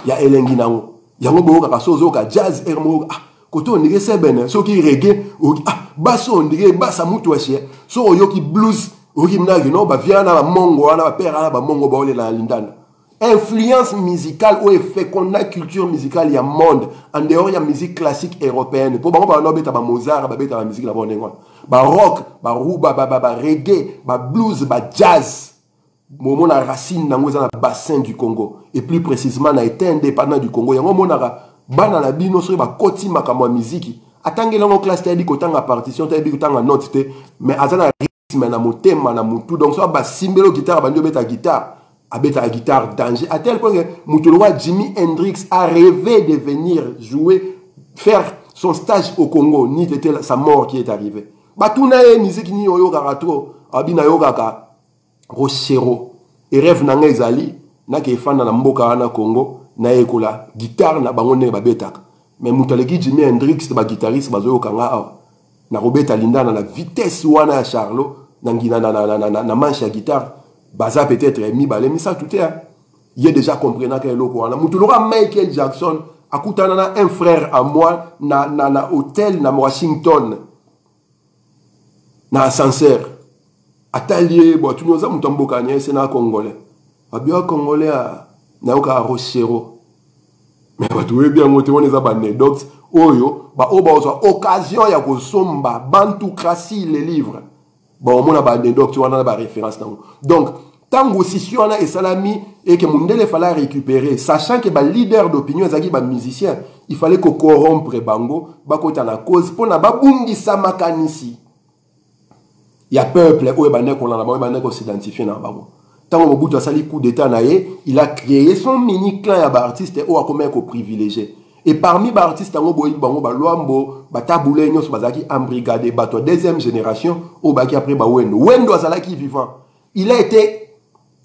Ya elengi nango. Yango bo ka sozo ka jazz ermo koto ondire seben, ceux qui reggae, basso ondire bassa mutu washe, so yoki blues, o ki mnagi no ba viana ba mongo ana ba pera ba mongo ba ole la lindana. Influence musicale ou effet qu'on a culture musicale il y a monde en dehors il y a musique classique européenne pour ba beta ba Mozart ba beta ba musique la bonne ba rock ba rumba ba reggae ba blues ba jazz momo na racine nango za na bassin du Congo et plus précisément na été indépendant du Congo yango monaka bana na bino so ba koti makamwa musique atangela ngo classe tadi kotanga partition tadi kotanga note te mais azana rythme na motema na mutu donc so ba simbelo guitare ba ndio beta guitare avec la guitare danger, à tel point que Moutouloua Jimi Hendrix a rêvé de venir jouer, faire son stage au Congo, ni c'était sa mort qui est arrivée. Batounae, musique ni yoga rato, abina yoga ka, rochero, et rêve nanga ezali, na ke fan na mboka na Congo, na ekola, guitare na bangone ba betak. Mais Moutaleki Jimi Hendrix, ba guitariste, ba zoyo kanga, na robeta linda na la vitesse wana Charlot, na manche à guitare. Baza peut-être mi balé mais ça tout est il est déjà comprenant que loko wana mutulora Michael Jackson akutana un frère à moi na hôtel na Washington na ascenseur atelier bo tunoza mutamboka nyese na congolais abia congolais na oka rochero mais watu we bien ngote woneza ba anecdote oyo ba oba occasion ya kosomba bantukrasi les livres. Bon, on a pas de docteur, on a pas référence. Donc, tant que si on a et salami et que Mundele fallait récupérer, sachant que le leader d'opinion, les musiciens, il fallait qu'on corrompre Bango, bakota la cause pour na babundi samakanisi. Il y a peuple où on a s'identifier dans Bango. Tant que Mobutu a sali coup d'état naïe, il a créé son mini clan à artiste ou à comment privilégié. Et parmi les artistes, tango boyi bango ba luambo, ba taboulé nyos bazaki embrigadé, ba toi deuxième génération ou ba qui après ba Wendo. Wendo azalaki vivant. Il a été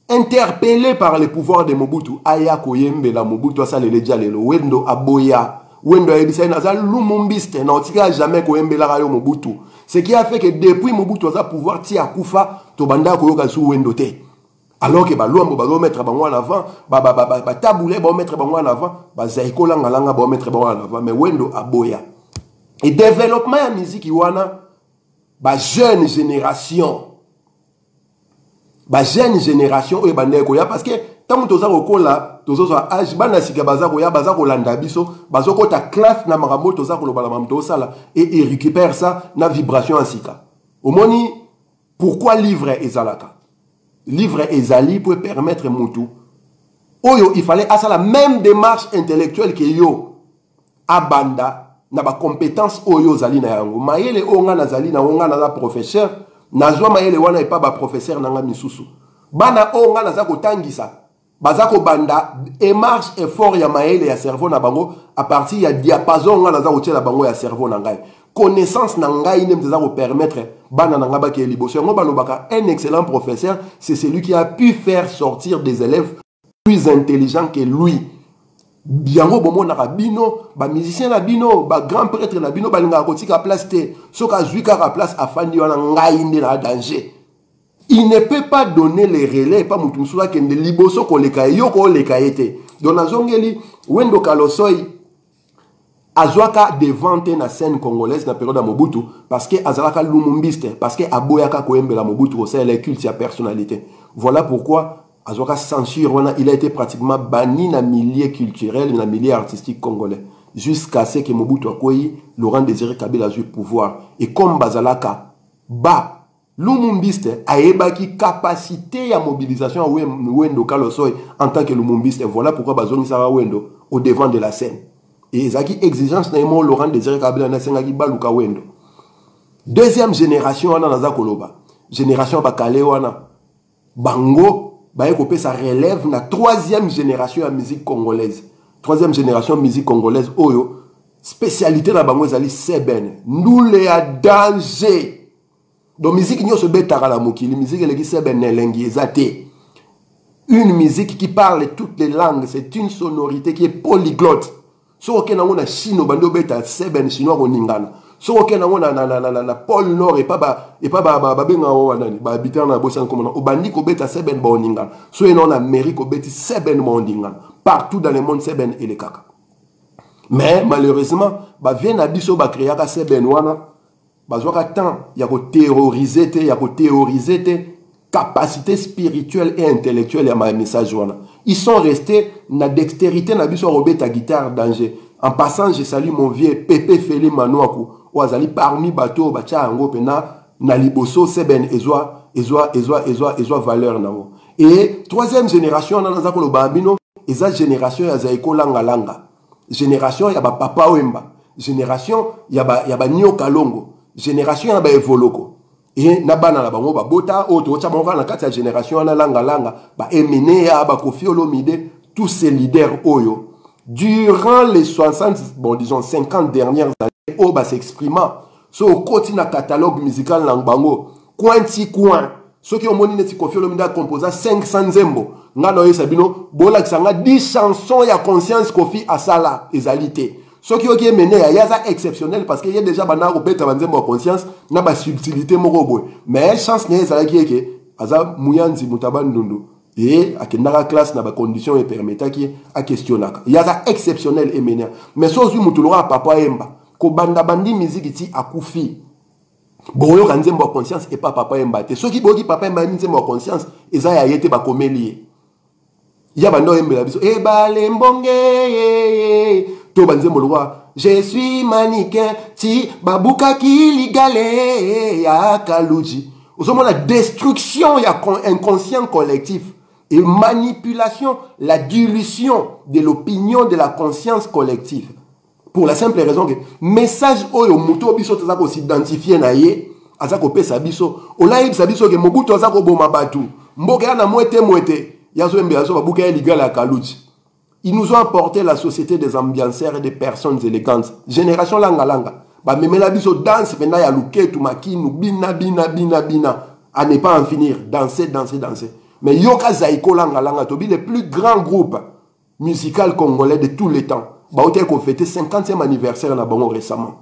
interpellé par les pouvoirs de Mobutu. Aya koyembe la Mobutu asale le dialelo. Wendo aboya. Wendo a ebisa nazal lumumbiste na otika jamais koyembe la rayo Mobutu. Ce qui a fait que depuis Mobutu a pouvoir ti akufa to banda koyoka su Wendo te. Alors que Luambo va mettre bango en avant, taboulé va mettre bango en avant, zaiko langa langa va mettre bango en avant, mais Wendo aboya. Et développement de la musique iwana, jeune génération, jeune génération et bandeko ya parce que tant que toza kola, toza âge bana sika bazako ya bazako landa biso, bazoko ta classe na marambo toza koloba la mamto sala et récupère ça na vibration en sika. Omoni pourquoi livre ezalaka? Livre Ezali pour permettre Moutou. Oyo, il fallait à la même démarche intellectuelle que yo. Abanda, na ba compétence Oyo Zali na yango. Maele onga na Zali na onga na professeur. Nazwa maele wana pas ba professeur nanga misusu. Bana onga na zako tangisa. Bazako banda, démarche effort ya maele ya cerveau na bango. À partir ya diapason onga na zako tchela bango ya cerveau na ngai. Connaissance nangai nem za permettre bana nanga ke liboso ngo balobaka un excellent professeur c'est celui qui a pu faire sortir des élèves plus intelligents que lui biango bomo na bino ba musicien na bino ba grand prêtre na bino balinga kotika place te soka zuika ka place afandi wana ngai ndi na danger. Il ne peut pas donner les relais pas mutu musula ke de liboso ko leka yo ko leka ete donc na zongeli Wendo Kalosoi Azwaka devant na scène congolaise na période de Mobutu parce que Azalaka lumumbiste parce que aboyaka koembe la Mobutu c'est les cultes sa personnalité. Voilà pourquoi Azwaka censure il a été pratiquement banni na milieu culturel na milieu artistique congolais jusqu'à ce que Mobutu akoyi Laurent Désiré Kabila a eu pouvoir et comme Bazalaka ba lumumbiste aebaki capacité à mobilisation Wendo Kalosoi en tant que lumumbiste. Voilà pourquoi bazongi sara Wendo au devant de la scène. Et zaki exigence na imo Laurent Désiré Kabila na sengaki baluka Wendo. Deuxième génération wana naza koloba. Génération bakale wana bango baye kopé sa relève na troisième génération ya musique congolaise. Troisième génération musique congolaise oyo spécialité na bango ezali seben. Ndule ya danger. Donc musique nyo se betaka la mokili musique eleki seben nelengi ezate. Une musique qui parle toutes les langues, c'est une sonorité qui est polyglotte. So ok na ngona chino bando beta seben chinois ko ningana. So ok na ngona na pôle nord et pas benga o nani ba habitant na bosan comme na obandi ko beta seben ba ningana. So en Amérique ko beti seben ba ningana. Partout dans le monde seben et les kaka. Mais malheureusement ba vient na biso ba créer ka seben wana ba zwaka temps ya ko terroriser te capacité spirituelle et intellectuelle à ma message wana. Ils sont restés na dextérité na biso robeta guitare danger. En passant, je salue mon vieux Pépé Félix Manouakou. Ouazali parmi bateau bacha ango pena na liboso seben ezwa valeur namo. Et troisième génération na nzako lo bambino eza génération ya zaiko langa langa. Génération ya ba papa wemba. Génération ya ba nyo kalongo. Génération ya ba evoloko. Et nabana la bango ba bota auto chamonga na kati ya génération na langa langa ba emene ya ba Koffi Olomide tous ces leaders oyo durant les 60 bon disons 50 dernières années o ba s'exprimant so côté na catalogue musical na bango coin ce qui ont moni neti Koffi Olomide a composé 500 zembo ngano yo sabino bola kisanga 10 chansons ya conscience Koffi asala ezalité. Ce qui est mené à Yaza exceptionnel parce qu'il y a déjà bana obeta banzembo conscience na ba subtilité morobo mais chance n'est ça qui est que aza muyanzi mutabandundu et akendaka classe na ba conditions et permettra qui a questionnaka Yaza exceptionnel et mené mais sozu mutulora papa emba ko banda bandi musique ti akufi boyo kanzembo conscience et pas papa emba te ceux qui boki papa emba nzembo conscience eza ya yete ba komelie ya bando embela biso e bale mbonge to banzembo lwa je suis mannequin ti babuka kiligale ya kaluji osoma la destruction ya inconscient collectif et manipulation la dilution de l'opinion de la conscience collective pour la simple raison que message oyo muto biso tozako s'identifier na ye azako pesa biso olaib sa biso ke Mobutu azako boma batu Mboka na moite. Yazo mbeazo babuka liga la kalouti. Ils nous ont apporté la société des ambianceurs et des personnes élégantes. Génération langa. Ba memela biso danse pena ya luketu makinu bina. À ne pas en finir. Danser. Mais yoka zaiko langa tobi le plus grand groupe musical congolais de tous les temps. Ba ote ko fêté 50e anniversaire na bango récemment.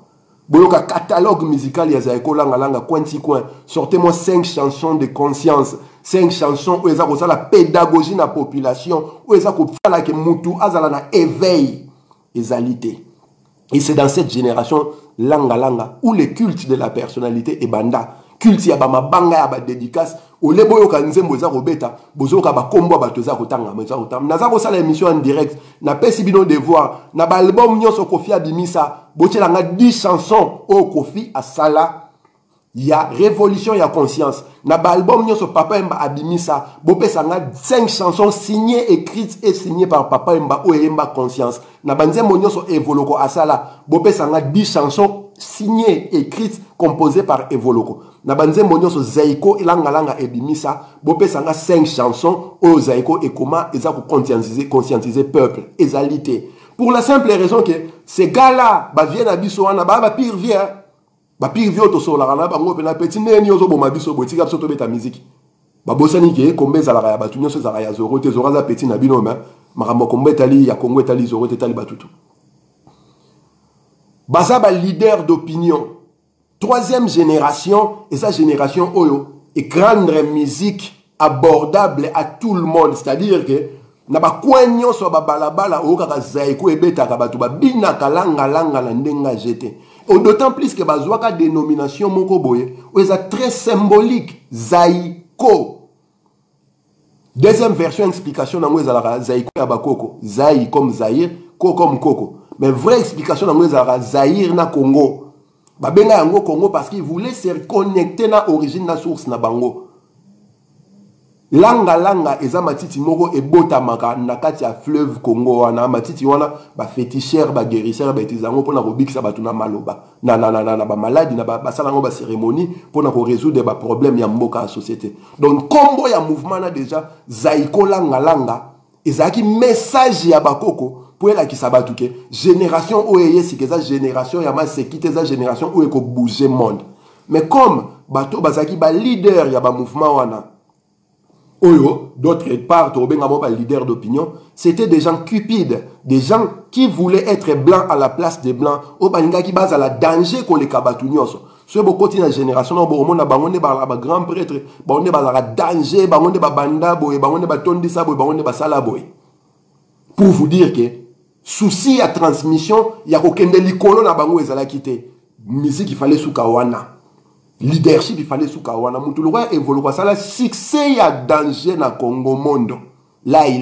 Boyoka catalogue musical ya zaiko langa coin. Sortez-moi 5 chansons de conscience. 5 chansons où ils ont la pédagogie de la population, où ils ont la mutu azala na éveil égalité. Et c'est dans cette génération langa où le culte de la personnalité est banda. Culte ya ba mabanga ya ba dédicace, au le boyoka nzembo za robeta, bozoka ba kombo ba toza kotanga meza kotam. Naza ko sala émission en direct, na pesi bino devoir, na ba album nyonso Kofi abimisa, botela nga 10 chansons au Kofi asala. Il y a révolution, il y a conscience. Na ba album nyo so Papa Emba abimisa, bopé sanga 5 chansons signées, écrites et signées par Papa Emba ou Emba conscience. Na banze monyo so Evoloko asala, bopé sanga 10 chansons signées, écrites, composées par Evoloko. Na banze monyo so Zaiko ilanga ebimisa, bopé sanga 5 chansons au Zaiko et comment ils ont conscientiser peuple, égalité. Pour la simple raison que ces gars-là, ba viennent à Bissoana, ba pire vient. Ba pire vieux to sola rana bango pena petit neni ozo boma biso botika biso to beta musique ba bosani ke kombe za la ya batu nyoso za ya zoro te zora za petit na bino ma makambo kombe tali ya Kongo tali zoro te tali batutu baza ba leader d'opinion 3e génération et sa génération oyo et grande musique abordable à tout le monde, c'est-à-dire que na ba kwenyo so ba balabala o kaka zaiko ebeta ka batu ba bina kalanga na ndenga jete. D'autant plus que bazwaka dénomination moko boye, ou est très symbolique, Zaïko. Deuxième version explication dans la Zaïko ya bakoko, Zaï comme Zaïr, Ko comme Koko. Mais vraie explication dans la Zaïr na Congo. Babenga yango Congo parce qu'il voulait se reconnecter na origine na source na bango. Langa eza matiti moko ebota maka na kati ya fleuve Congo wana matiti wana ba féticheur ba guérisseur ba tizango pona ko bikisa batu na maloba na ba maladie na ba salango ba cérémonie pona ko résoudre ba problème ya mboka société. Donc combo ya mouvement na déjà Zaiko langa ezaki message ya bakoko pour la kisabatu ke génération oyeye sikeza génération ya masekite za génération oye ko bouger monde. Mais comme bato bazaki ba leader ya ba mouvement wana Oyo, d'autre part, leader d'opinion, c'était des gens cupides, des gens qui voulaient être blancs à la place des blancs, au baninga qui base à la danger qu'on les kabatunios. Ce beaucoup de la génération, on a bangoné par la grand prêtre, bangoné par la danger, bangoné par banda boy, bangoné par tondi sabo, bangoné par salaboy. Pour vous dire que, souci à transmission, il y a aucun délicolo na bango ezala quitté. Musique il fallait sous kawana. Leadership il fallait sous kawana mutulwa évoluer ça la succès ya danger na Congo mondo lai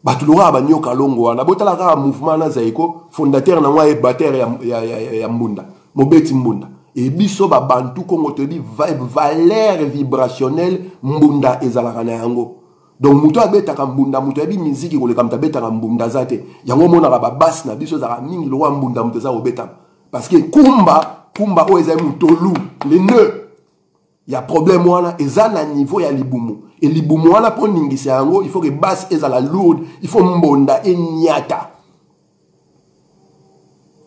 batulwa banyo kalongo wana botala ka mouvement na Zaiko fondateur na mwa batteur ya mbunda mobeti mbunda et biso ba bantu Congo te dit valeur vibrationnelle mbunda ezalaka na yango. Donc muto abetaka mbunda muto abi musique ko le kamta betaka mbunda zate yango mona ba basse na biso za mingi lo mbunda muteza obeta. Parce que Kumba oeza mutolu, les nœuds. Il y a problème wana, eza na niveau ya libumu. Et libumu wana pour ningisi yango, il faut que basse eza la lourde, il faut mbonda et nyata.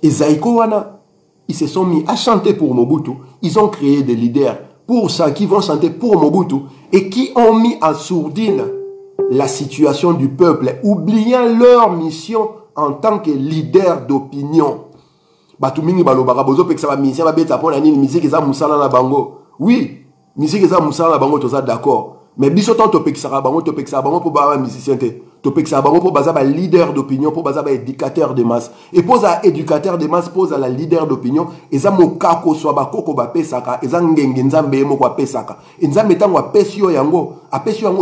Et Zaiko wana, ils se sont mis à chanter pour Mobutu. Ils ont créé des leaders pour ça qui vont chanter pour Mobutu et qui ont mis en sourdine la situation du peuple, oubliant leur mission en tant que leader d'opinion. Batu mingi balobaka bozo pekisa ba mission ba beta pona nini musique eza musala na bango. Oui, musique eza musala na bango toza d'accord. Mais biso tant to pekisa bango pour ba musicien te. To pekisa bango pour baza ba leader d'opinion, pour baza ba éducateur de masse. Et pose à éducateur de masse, pose à la leader d'opinion, eza mokako so ba koko ba pesaka, eza ngenge nzambe mo kwa pesaka. Nzambe tango apesio yango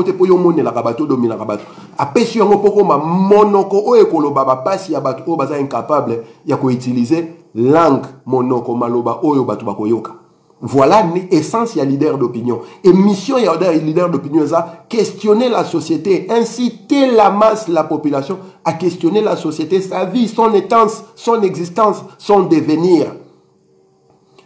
te po yo monela ka bato domina ka bato. Apesio yango poko ma monoko o ekoloba ba pasi ya bato o baza incapable ya ko utiliser langue monoko maloba oyo batu bakoyoka. Voilà l'essence ya leader d'opinion. Et mission ya leader d'opinion ça questionner la société, inciter la masse, la population à questionner la société, sa vie, son essence, son existence, son devenir.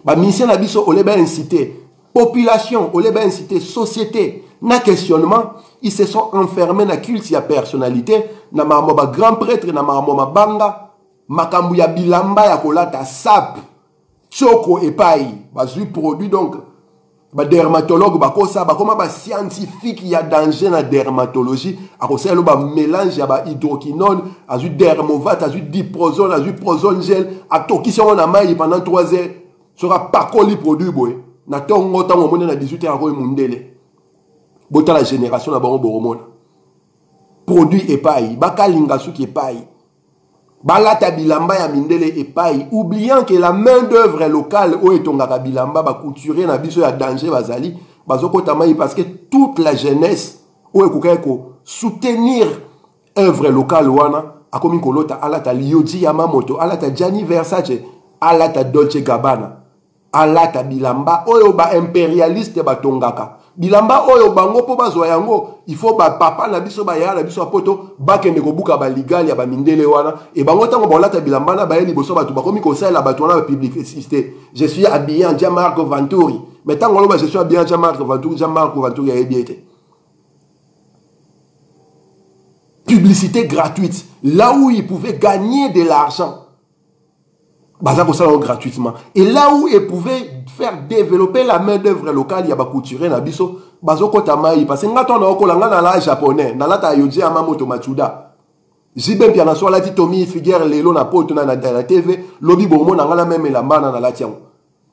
Ba mission na biso oleba inciter population, au lieu d'inciter société, na questionnement, ils se sont enfermés dans culte ya personnalité, na mamoba grand prêtre, na mamoba banga, makambu ya bilamba ya kolata sap, choko epai, bazui produit donc, ba dermatologue, ba kosa, ba koma ba scientifique ya danger na dermatologie, a kosa lo ba mélange ya ba hydroquinone, azu dermovat, azu diprozone, azu prozone gel, a toki sur na mai pendant 3 heures, sera pas collé produit boy. Na tongo tango mona na 18 heures ko mundele. Bota la génération na bango boromona. Produit epai, bakalinga suki epai. Balata bilamba ya mindele epai, oubliant que la main d'œuvre locale o etongaka bilamba ba couturier na biso ya danger bazali, bazoko tamai parce que toute la jeunesse o ekukako soutenir œuvre locale wana akomi kolota alata Lioji Yamamoto, alata Gianni Versace, alata Dolce Gabbana. Alata bilamba oyo ba impérialiste batongaka bilamba oyo bango po bazwa yango il faut ba papa na biso ba ya na biso poto bakende ko buka ba ligali ya ba mindele wana e bango tango bolata bilamba na ba yeli boso batu bakomi ko sala batu wana publicité. Je suis habillé en Gianmarco Venturi, mais tango lo je suis habillé en Gianmarco Venturi a biété publicité gratuite là où ils pouvaient gagner de l'argent. Bazako salon gratuitement. Et là où ils pouvaient faire développer la main d'œuvre locale, il y a beaucoup de na biso, bazoko tamai parce que ngato na okola ngana la japonais, na lata Yoji Yamamoto Matsuda. Jibem pia na so la dit Tommy Figuer lelo na poto na TV, lobi bomo na ngana même la mana na la tiango.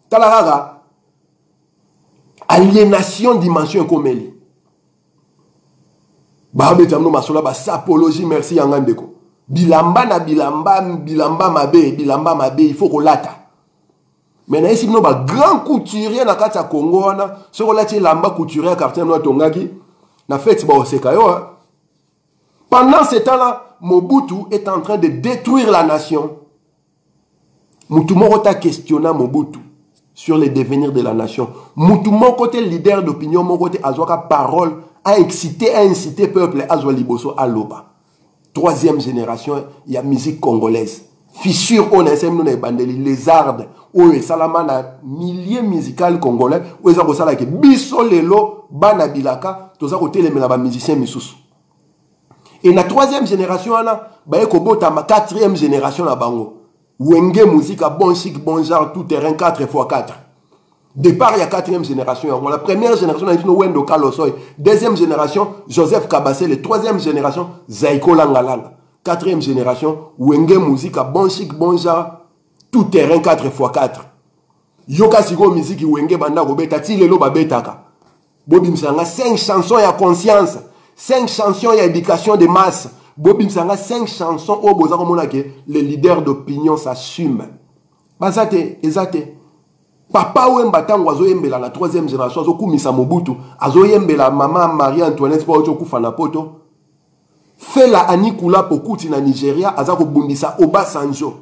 Talaraga aliénation dimension komeli. Ba betamno masola ba sapologie merci yangandeko. Bilamba na bilamba mabe, il faut qu'on lata. Maintenant, ici, nous avons grand couturier na kata Congo, ce qu'on a dit lamba couturier à quartier de Tongaki, na fait pendant ce temps-là, Mobutu est en train de détruire la nation. Moutoumon a questionné Mobutu sur le devenir de la nation. Moutoumon côté leader d'opinion, mon côté Azwaka parole, a incité peuple Azwa Liboso à l'Oba. 3e génération, il y a musique congolaise. Fissure, on a les ardes, où est Salamana, milliers musicales congolais, où est ça que Biso Lelo, Bana Bilaka, tous à côté les musiciens Missous. Et la 3e génération, bah, Ekobota, ma 4e génération, la Bango. Wenge musique à bon chic, bon genre, tout terrain, 4x4. Départ, il y a 4e génération. La première génération, il y a Wendo Kalosoy. 2e génération, Joseph Kabassé. La 3e génération, Zaiko Langalanga. 4e génération, Wenge musique à bon chic, bon genre, tout terrain 4x4. Yoka Sigo musique, Wenge Banda Robeta, Tilelo Babetaka. Bobim Sanga, 5 chansons, il y a conscience. 5 chansons, il y a éducation de masse. Bobim Sanga, 5 chansons, au Bozako Monake, les leaders d'opinion s'assument. Bazate, ezate. Papa Wemba tango azoyembela la 3e génération azokumisa Mobutu azoyembela maman Marie-Antoinette po otokufa na poto Fela Anikula pokuti na Nigeria azako bundisa Obasanjo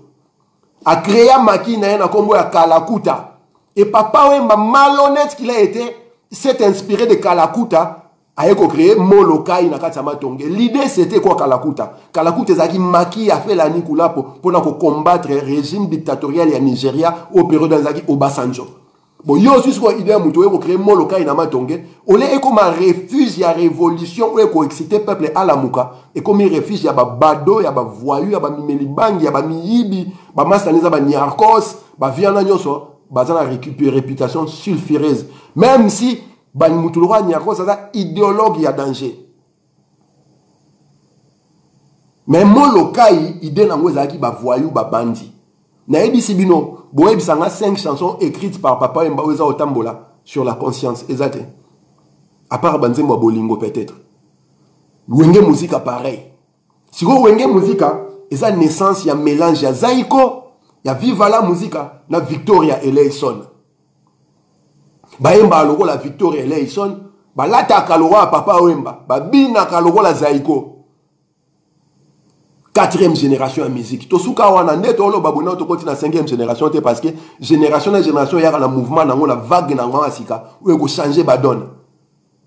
a créé Maki na kombo ya Kalakuta et Papa Wemba malhonnête qu'il a été s'est inspiré de Kalakuta a créé Molokai na Katama Tonge. L'idée c'était quoi Kalakuta? Kalakuta ezaki Maki a fait la Nikula pour combattre le régime dictatorial ya Nigeria au période d'Anzaki Obasanjo. Bon, yo aussi quoi idée muto ko créer Molokai na Matonge, olé e comme un refuge ya révolution ou ko exciter peuple à la muka et comme un refuge ya ba bado ya ba voyou ya ba mimelibangi ya ba miyibi ba mastaneza ba nyarkos ba viana nyoso ba za na récupérer réputation sulfureuse même si Ban Mutulwa Nyako, c'est un idéologue, il y a danger. Mais mon local, il donne un wazaki, ba voyou, ba bandi. Naebi Sibino, Boebi Sanga, 5 chansons écrites par Papa Mbaweza Otambola sur la conscience. Exact. À part Banzembo Bolingo, peut-être. Wenge musique pareil. Si vous Wenge musique, il y a naissance, il y a mélange, il y a Zaiko, il y a Viva la musique, na Victoria Eleison. Baemba aloko la Victoria Eleison, ba lata kalora Papa Wemba, ba bina kalora la Zaiko. 4e génération en musique. Tosuka wana net olo babona to continue na 5e génération parce que génération na génération ya na mouvement na ngona vague na ngona sika ou ko changer ba donne.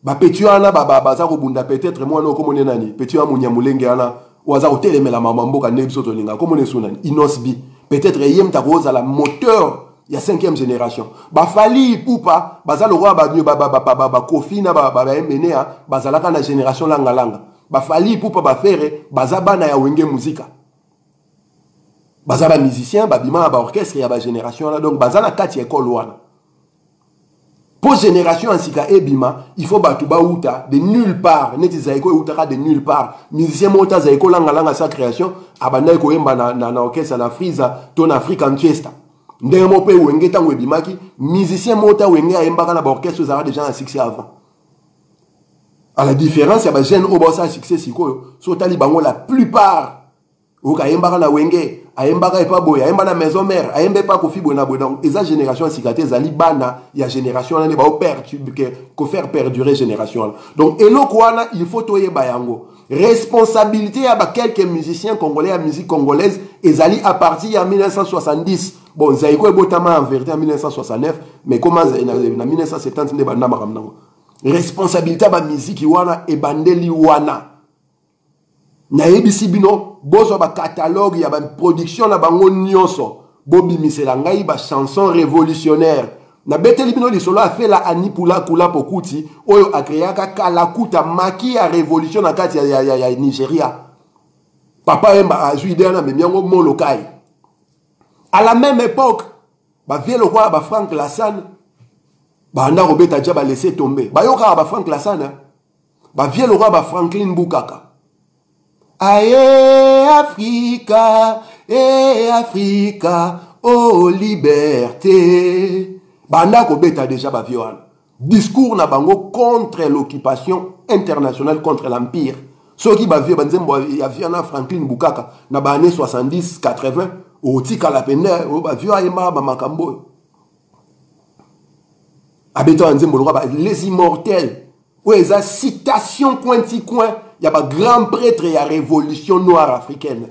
Ba petuana ba za ko bunda peut-être moi no komone nani. Petua munyamulenge ana waza ko telemela mama mboka ne biso to linga komone sunani. Inosbi. Peut-être yem ta roza la moteur Il y a 5e génération. Fali Poupa, le roi Kofi na Menea, la génération langa langa. Fali Poupa Fere, bana ya wenge musica. Ba musicien, bima orchestre ya ba génération là, donc na kati école wana. Pour génération en sika ebima, il faut batuba uta de nulle part, neti zaiko utara de nulle part. Musicien mota zaiko langa langa sa création, abanda ko yemba na orchestre na Friza, ton African Fiesta. Ndemo pe wenge tango ebimaki, musicien mota wenge ayembaka na orchestre za déjà un succès avant. À la différence, il y a des jeunes qui ont succès, so bango la plupart Oka yembaka na wenge, ayembaka epa boya, ayembaka na maison mère, ayembe pa kofi bona boya. Donc, eza génération sikate zali bana, ya génération là ne ba ko faire perdurer génération. Donc, eloko wana il faut toye bayango. Responsabilité à quelques musiciens congolais à musique congolaise ezali à partir de 1970. Bon, zaiko ebotama en vérité en 1969, mais comment en 1970 ne bana makamnango. Responsabilité à la musique wana ebandeli wana. Na ebisi bino bozo ba catalogue ya ba production na bango nyonso bobi misela ngai ba chanson révolutionnaire na beteli bino lisolo a fait la anipula kula pokuti oyo akreaka kalakuta maki ya révolution na kati ya Nigeria papa emba azui dena me miango molokai à la même époque ba vie le roi ba Frank Lassane ba na robeta dia ba laisser tomber ba yoka ba Frank Lassane ba vie le roi ba Franklin Bukaka. Aïe Africa, oh liberté. Banda ko beta déjà ba viol. Discours na bango contre l'occupation internationale, contre l'empire. Ceux qui ba viol banzembo ya viana Franklin Bukaka na ba années 70, 80 au tika la pene o ba viol ayema ba makambo. Abeto anzembo les immortels. Ouais, ça citation cointi coin. Il y a un grand prêtre et la révolution noire africaine.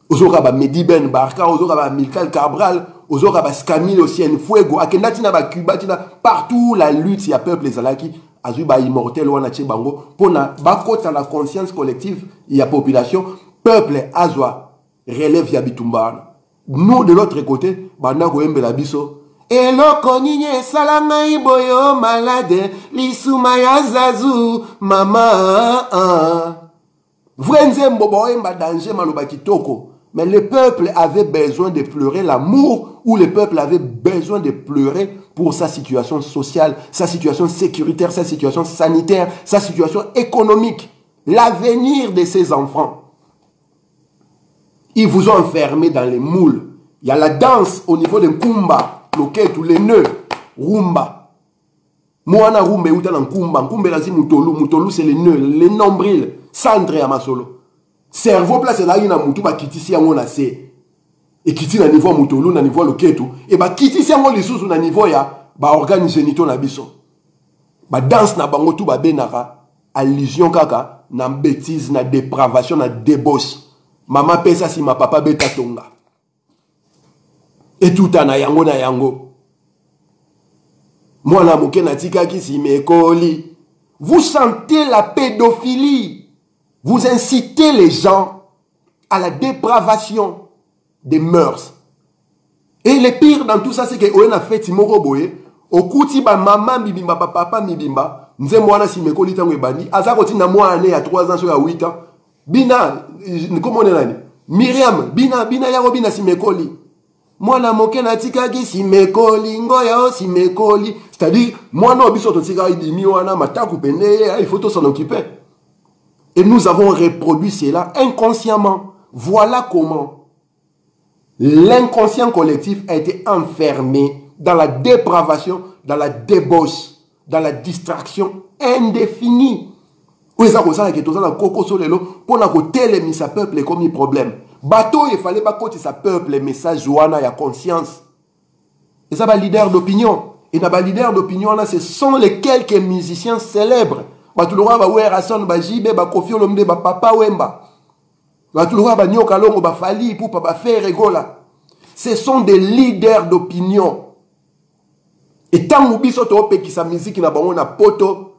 Ozoka ba Medi Ben Barka, ozoka ba Milkal Cabral, ozoka ba Scamille Cienfuegos, akendatina ba Cuba, partout la lutte, il y a peuple les alaki, azu ba immortel wana tche bango, pona ba kota la conscience collective, il y a population, peuple azwa relève ya bitumba. Nous de l'autre côté, banda ko embe la biso. Eloko ninye salanga iboyo malade lisuma ya zazu mama Vrenze mbobo emba danger maloba kitoko. Mais le peuple avait besoin de pleurer l'amour ou le peuple avait besoin de pleurer pour sa situation sociale, sa situation sécuritaire, sa situation sanitaire, sa situation économique, l'avenir de ses enfants. Ils vous ont enfermé dans les moules. Il y a la danse au niveau de Nkumba. Tous les nœuds, rumba. Moana rumba ou dans Nkumba. Nkumba lazi mutolu. Mutolu c'est les nœuds, les nombrils. Centre à masolo. Cerveau place là il na mutu ba kitisi yango na se. Et kiti na niveau mutolu na niveau loketu. Et ba kitisi yango lisusu na niveau ya ba organe génitaux na biso. Ba danse na bango tout ba benaka. Allusion kaka na bêtise, na dépravation, na débauche. Mama pesa si ma papa beta tonga. Et tout en yango na yango. Moi la moke na tika ki si mekoli. Vous sentez la pédophilie. Vous incitez les gens à la dépravation des mœurs. Et le pire dans tout ça, c'est que on a fait timoro boye. Au kuti ba maman mibimba, ba papa mibimba. Nze mwana si mekoli tango ebandi. Azako tina mwa ane à 3 ans sur à 8 ans. Bina, comment on est là? Myriam, bina yaro bina si mekoli. Moi la moke na tika ki si mekoli ngoya o si mekoli, c'est-à-dire moi no biso to tika idimi wana mataku pende il faut to s'en occuper. Et nous avons reproduit cela inconsciemment. Voilà comment l'inconscient collectif a été enfermé dans la dépravation, dans la débauche, dans la distraction indéfinie. Où est-ce que ça qui est dans coco solelo pour na ko telemisa peuple comme un problème. Bateau, il fallait pas côté sa peuple les messages joana ya conscience. Et ça va leader d'opinion. Et na ba leader d'opinion là, ce sont les quelques musiciens célèbres. Batulora ba Werason ba Jibe ba Kofi Olomide ba Papa Wemba. Batulora ba Nyoka Longo ba Fali Ipupa ba Ferregola. Ce sont des leaders d'opinion. Et tant que biso to pe ki sa musique na bango na poto,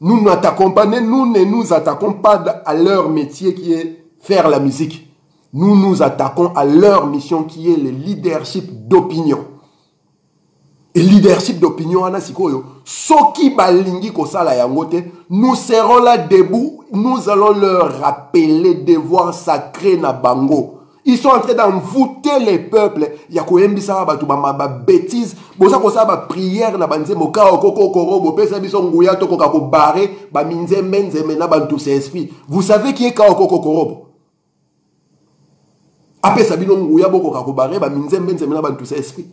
nous n'attaquons pas, nous ne nous attaquons pas à leur métier qui est faire la musique. Nous nous attaquons à leur mission qui est le leadership d'opinion. Et leadership d'opinion wana sikoyo soki balingi kosala yango te, nous serons là debout, nous allons leur rappeler devoir sacré na bango. Ils sont en train d'envoûter les peuples. Ya koyembisa ba tu ba bêtise, boza ko sa ba prière na banze moka okoko korobo pesa biso nguya to ko ka ko barrer ba minze menze mena ba tous ces esprits. Vous savez qui est ka okoko korobo? Apesa bino nguya boko ka ko barrer ba minze menze mena ba tous ces esprits.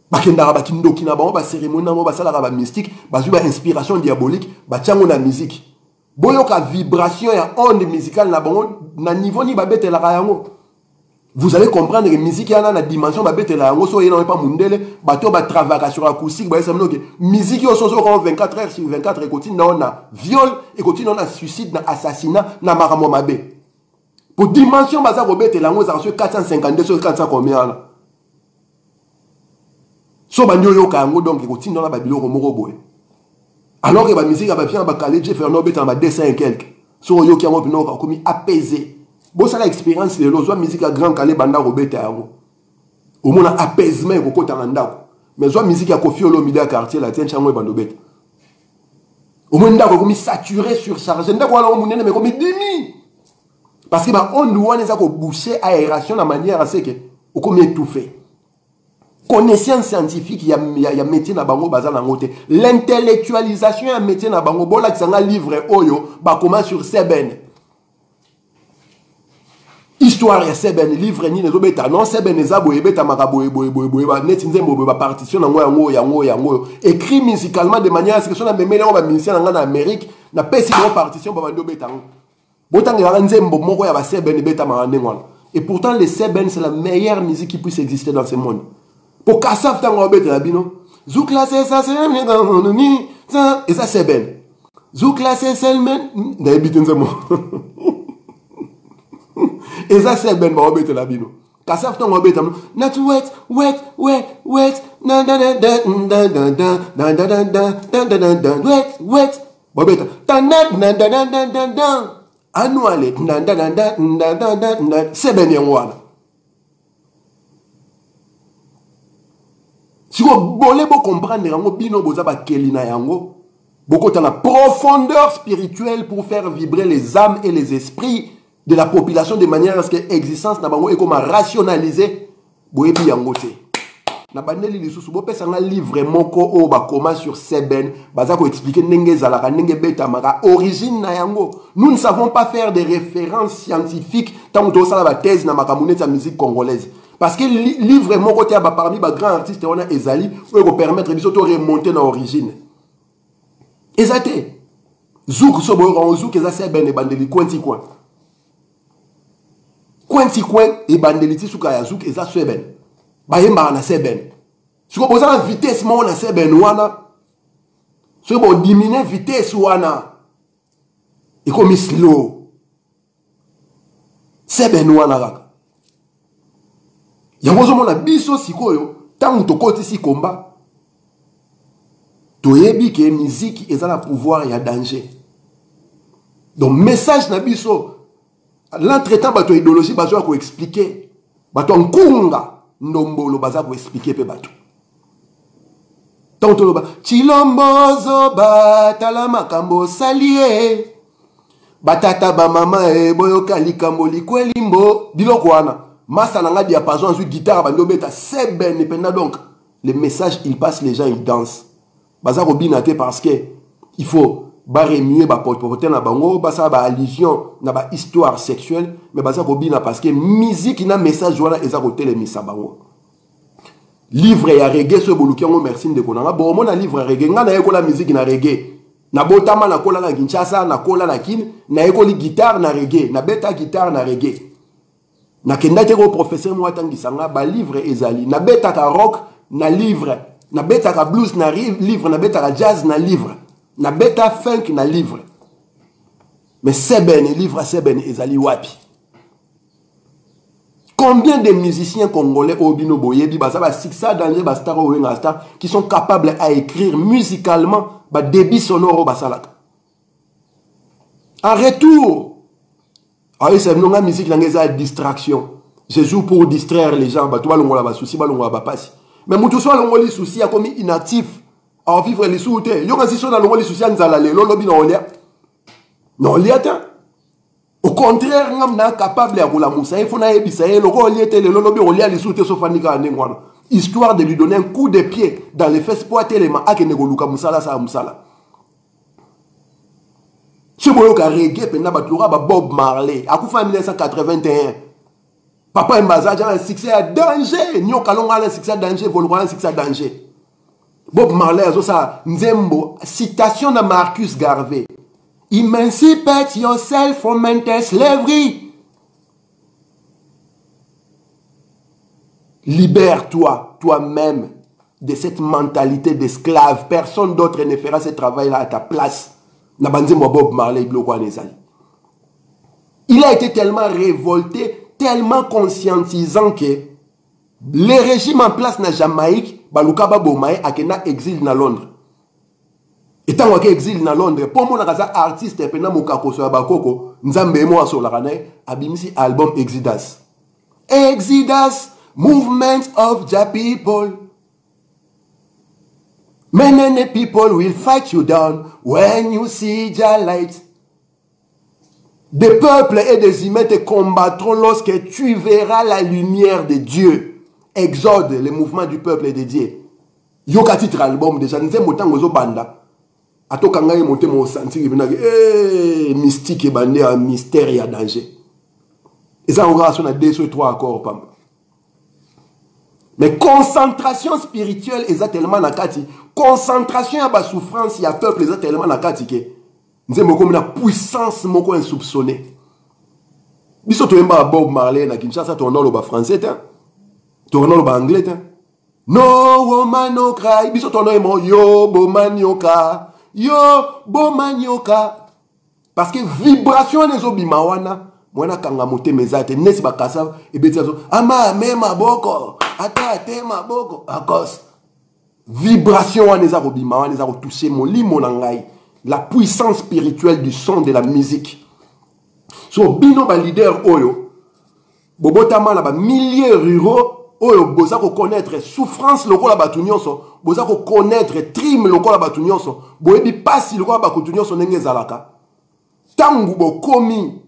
Bakendara ba kindoki na ba ba cérémonie na ba sala ba mystique, ba zu ba inspiration diabolique, ba tiango na musique. Boyoka vibration et onde musicale na bango na niveau ni babete la yango. Vous allez comprendre que musique yana na dimension babete la yango so yena pas mundele bato ba travailler sur acoustique ba semno que musique yo so 24 heures sur 24 et continue na viol et continue na suicide na assassinat na maramo mabe. Pour dimension baza robete la yango ça sur 452 sur 400 combien là. So banyo yo ka yango donc continue na babilo moko boye. Alors que la musique a bien bakalé, j'ai fait un objet en 200 et quelques. Sur yo qui a commis apaisé. Bon, ça l'expérience de l'autre musique a grand calé banda robete à vous. Au moins apaisement au côté d'anda. Mais soit musique a confié au milieu quartier la tienne chango bandobete. Au moins d'ako commis saturé surchargé. D'ako ala on mais commis demi. Parce que bah on doit les ako boucher aération de manière à ce que au commis étouffé. Connaissance scientifique, il y a métier na bango bazal ngote. L'intellectualisation ya métier na bango bola kisanga livre oyo ba comment sur Seben. Histoire ya Seben livre ni nezo beta non Seben ezabo ebeta makaboye boye ba net nzembo ba partition na yango écrit musicalement de manière à ce que son memele ba musicien na Amérique na pesi de partition ba bando beta. Botanga ya nzembo moko ya ba Seben beta ma ndengwana. Et pourtant les Seben c'est la meilleure musique qui puisse exister dans ce monde. Pour Kassaf tango bete la bino. Zou classé ça c'est l'économie. Ça et ça c'est ben. Zou classé seulement d'habitude nzemo. Et ça c'est ben ba bete la bino. Kassaf tango bete na tu wet na da da da da da da da da wet ba bete ta na da annually da c'est ben yanwana. Si vous voulez comprendre yango bino boza ba kelina yango beaucoup dans la profondeur spirituelle pour faire vibrer les âmes et les esprits de la population de manière à ce que l'existence na bango est comme rationaliser boyebi yango te na bandeli lisusu bo pesa nga livre moko o ba comment sur Seben baza ko expliquer ndenge zalaka ndenge beta maka origine na yango. Nous ne savons pas faire des références scientifiques tant que ça la thèse na makamune ta musique congolaise. Parce que livre mon côté parmi les grands artistes on a Ezali pour permettre de remonter dans l'origine. Ezate Zouk sobo Zouk eza Seben et bandeli kwenti coin. Kwenti coin et bandeli tisuka ya Zouk eza Seben. Ba yemba na Seben. Si vous posez la vitesse mon na Seben wana. Si vous diminuer vitesse wana. Et comme slow. Seben wana raka. Yangozo mona biso sikoyo tangu tokoti si combat toyebi ke musique ezala pouvoir ya danger. Donc message na biso l'entretemps bato idéologie bazo ko expliquer bato nkunga ndombolo baza ko expliquer pe bato tanto loba chilombozo batala makambo salie batata ba mama e boyoka likambo likwelimbo biloko wana. Massa n'a pas diapason sur guitare, bandobeta Seben et pendant donc les messages ils passent, les gens ils dansent. Baza robinate parce que il faut remuer ba porter na bango, basa ba allusion na ba histoire sexuelle, mais baza robina parce que musique na message voilà eza ko telemisa bango. Livre ya reggae so bolukiango merci de konanga bon mon livre reggae nga na yeko la musique na reggae. Na botama na kola na Kinshasa na kola na kin na yeko li guitare na reggae, na beta guitare na reggae. Na kenda teko professeur moi tangisanga ba livre ezali na beta ka rock na livre na beta ka blues na livre na beta ka jazz na livre na beta funk na livre mais Seben livre Seben ezali wapi. Combien de musiciens congolais obino boyebi ba ça ba sixa danger ba star ou un star qui sont capables à écrire musicalement ba débit sonore ba salaka en retour. Ah oui, c'est une musique qui est distraction. Je joue pour distraire les gens. Tu vas l'ongola souci, ba l'ongola passi. Mais mutu so l'ongoli souci a comme inactif. À vivre les sous te. Yo kasi so na l'ongoli souci nzala le lobi na olia. Non liata. Au contraire, ngam na capable ya kula musa. Il faut na ebisa e loko liete le lobi olia les sous te so fanika ngwana. Histoire de lui donner un coup de pied dans les fesses pour tellement a que negoluka musala sa musala. Ce boyoka reggae pena batura ba Bob Marley. Akufa 1981. Papa Mbaza a un succès à danger. Nyo Kalonga a un succès à danger. Volvo a un succès à danger. Bob Marley a ça. Nzembo. Citation de Marcus Garvey. Emancipate yourself from mental slavery. Libère-toi, toi-même, de cette mentalité d'esclave. Personne d'autre ne fera ce travail-là à ta place. Nabanzembo Bob Marley. Il a été tellement révolté, tellement conscientisant que les régimes en place na Jamaïque, baluka ba bomae akena exil na Londres. Et tant que exil na Londres, pour mon artiste pena mukako so bakoko, nzambe mo asolarane abimisi album Exodus. Exodus, movement of the people. Many people will fight you down when you see the light. Des peuples et des humains te combattront lorsque tu verras la lumière de Dieu. Exode, le mouvement du peuple et de Dieu. Yoka titre album déjà. Nous sommes autant aux banda. Ato kanga monté mon senti mystique et bandé à mystère et à danger. Et ça on a son 2 ou 3 accords pas. Mais concentration spirituelle est tellement nakati. Concentration à bas souffrance, il y a peuple est tellement nakati que nous avons comme une puissance moko insoupçonnée. Biso to emba Bob Marley na Kinshasa to ndolo ba français ta. To ndolo ba anglais ta. No woman no cry. Biso to ndolo yo boman yoka. Yo boman yoka. Parce que vibration des obima wana mwana kanga mote mezate nesi ba kasa e betiazo ama mema boko ata tema boko akos. Vibration wana za obima wana za toucher mon limo na ngai. La puissance spirituelle du son de la musique. So bino ba leader oyo bobotama na ba milliers ruraux oyo boza ko connaître souffrance lokola batu nyonso, boza ko connaître trim lokola batu nyonso, boyebi pasi lokola batu nyonso ndenge zalaka. Tangu bokomi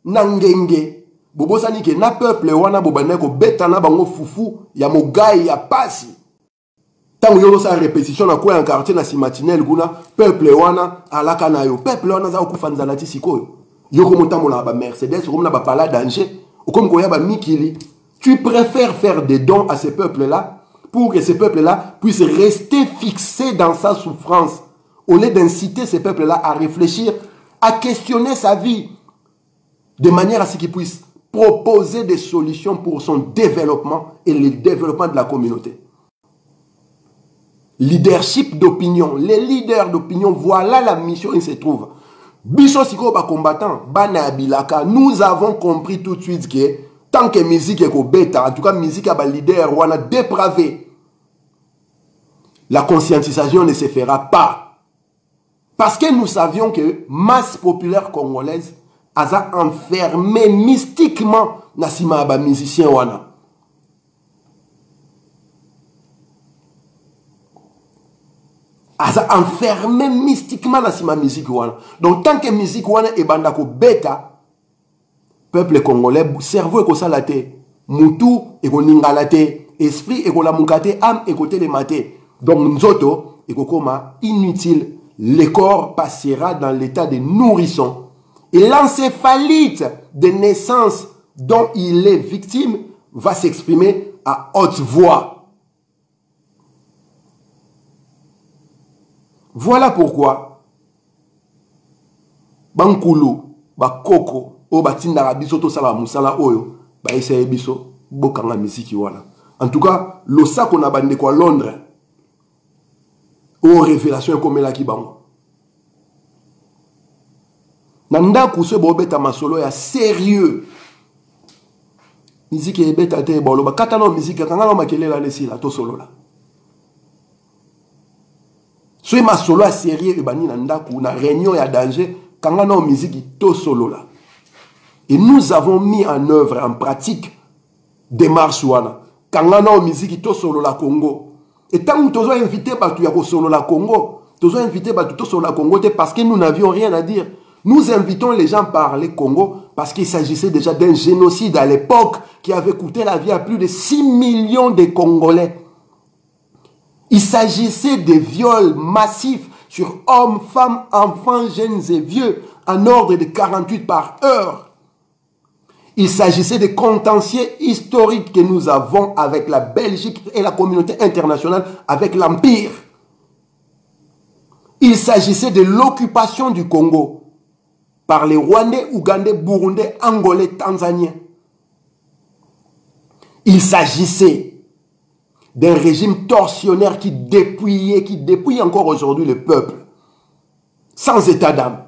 na ngenge bobosani ke na peuple wana bobane ko beta na bango fufu ya mogai ya pasi. Tant que sa répétition na quoi en quartier na simatinel kuna peuple wana alaka na yo peuple wana za okufanza na tisiko yo komota mona ba Mercedes komona ba pala danger comme koya ba mikili. Tu préfères faire des dons à ces peuples là pour que ces peuples là puissent rester fixés dans sa souffrance au lieu d'inciter ces peuples là à réfléchir, à questionner sa vie de manière à ce qu'ils puissent proposer des solutions pour son développement et le développement de la communauté. Leadership d'opinion. Les leaders d'opinion, voilà la mission où ils se trouvent. Biso siko ba combattant, bana bilaka, nous avons compris tout de suite que tant que musique est bêta, en tout cas musique a ba leader ou a dépravé, la conscientisation ne se fera pas. Parce que nous savions que masse populaire congolaise a enfermé mystiquement nasima ba musicien wana. Asa enfermé mystiquement dans la musique wana. Donc tant que musique wana e bandako bêta, peuple congolais cerveau ko salate, mutu e ko ningalate, esprit e ko lamukate, âme e ko telemate. Donc nzoto e ko koma inutile, le corps passera dans l'état de nourrisson et l'encéphalite de naissance dont il est victime va s'exprimer à haute voix. Voilà pourquoi Bankulu, Bakoko, O Batinda Biso to sala musala oyo, ba essaye biso bokanga misiki wana. En tout cas, le sac on a bandé quoi Londres. O révélation comme la kibango. Nanda kuse bobeta masolo ya sérieux. Musique e beta te bolo ba katano musique kanga no makelela lesila to solo la. Soy ma solo à sérieux et bani nanda kuna réunion ya danger kanga no musique to solo là. Et nous avons mis en œuvre en pratique démarche wana kangana o musique to solo la Congo et tant que tozo invité batu ya ko solo la Congo tozo invité batu to solo la Congo parce que nous n'avions rien à dire. Nous invitons les gens à parler Congo parce qu'il s'agissait déjà d'un génocide à l'époque qui avait coûté la vie à plus de 6 millions de Congolais. Il s'agissait de viols massifs sur hommes, femmes, enfants, jeunes et vieux en ordre de 48 par heure. Il s'agissait de contentieux historiques que nous avons avec la Belgique et la communauté internationale, avec l'Empire. Il s'agissait de l'occupation du Congo par les Rwandais, Ougandais, Burundais, Angolais, Tanzaniens. Il s'agissait d'un régime tortionnaire qui dépouille encore aujourd'hui le peuple, sans état d'âme.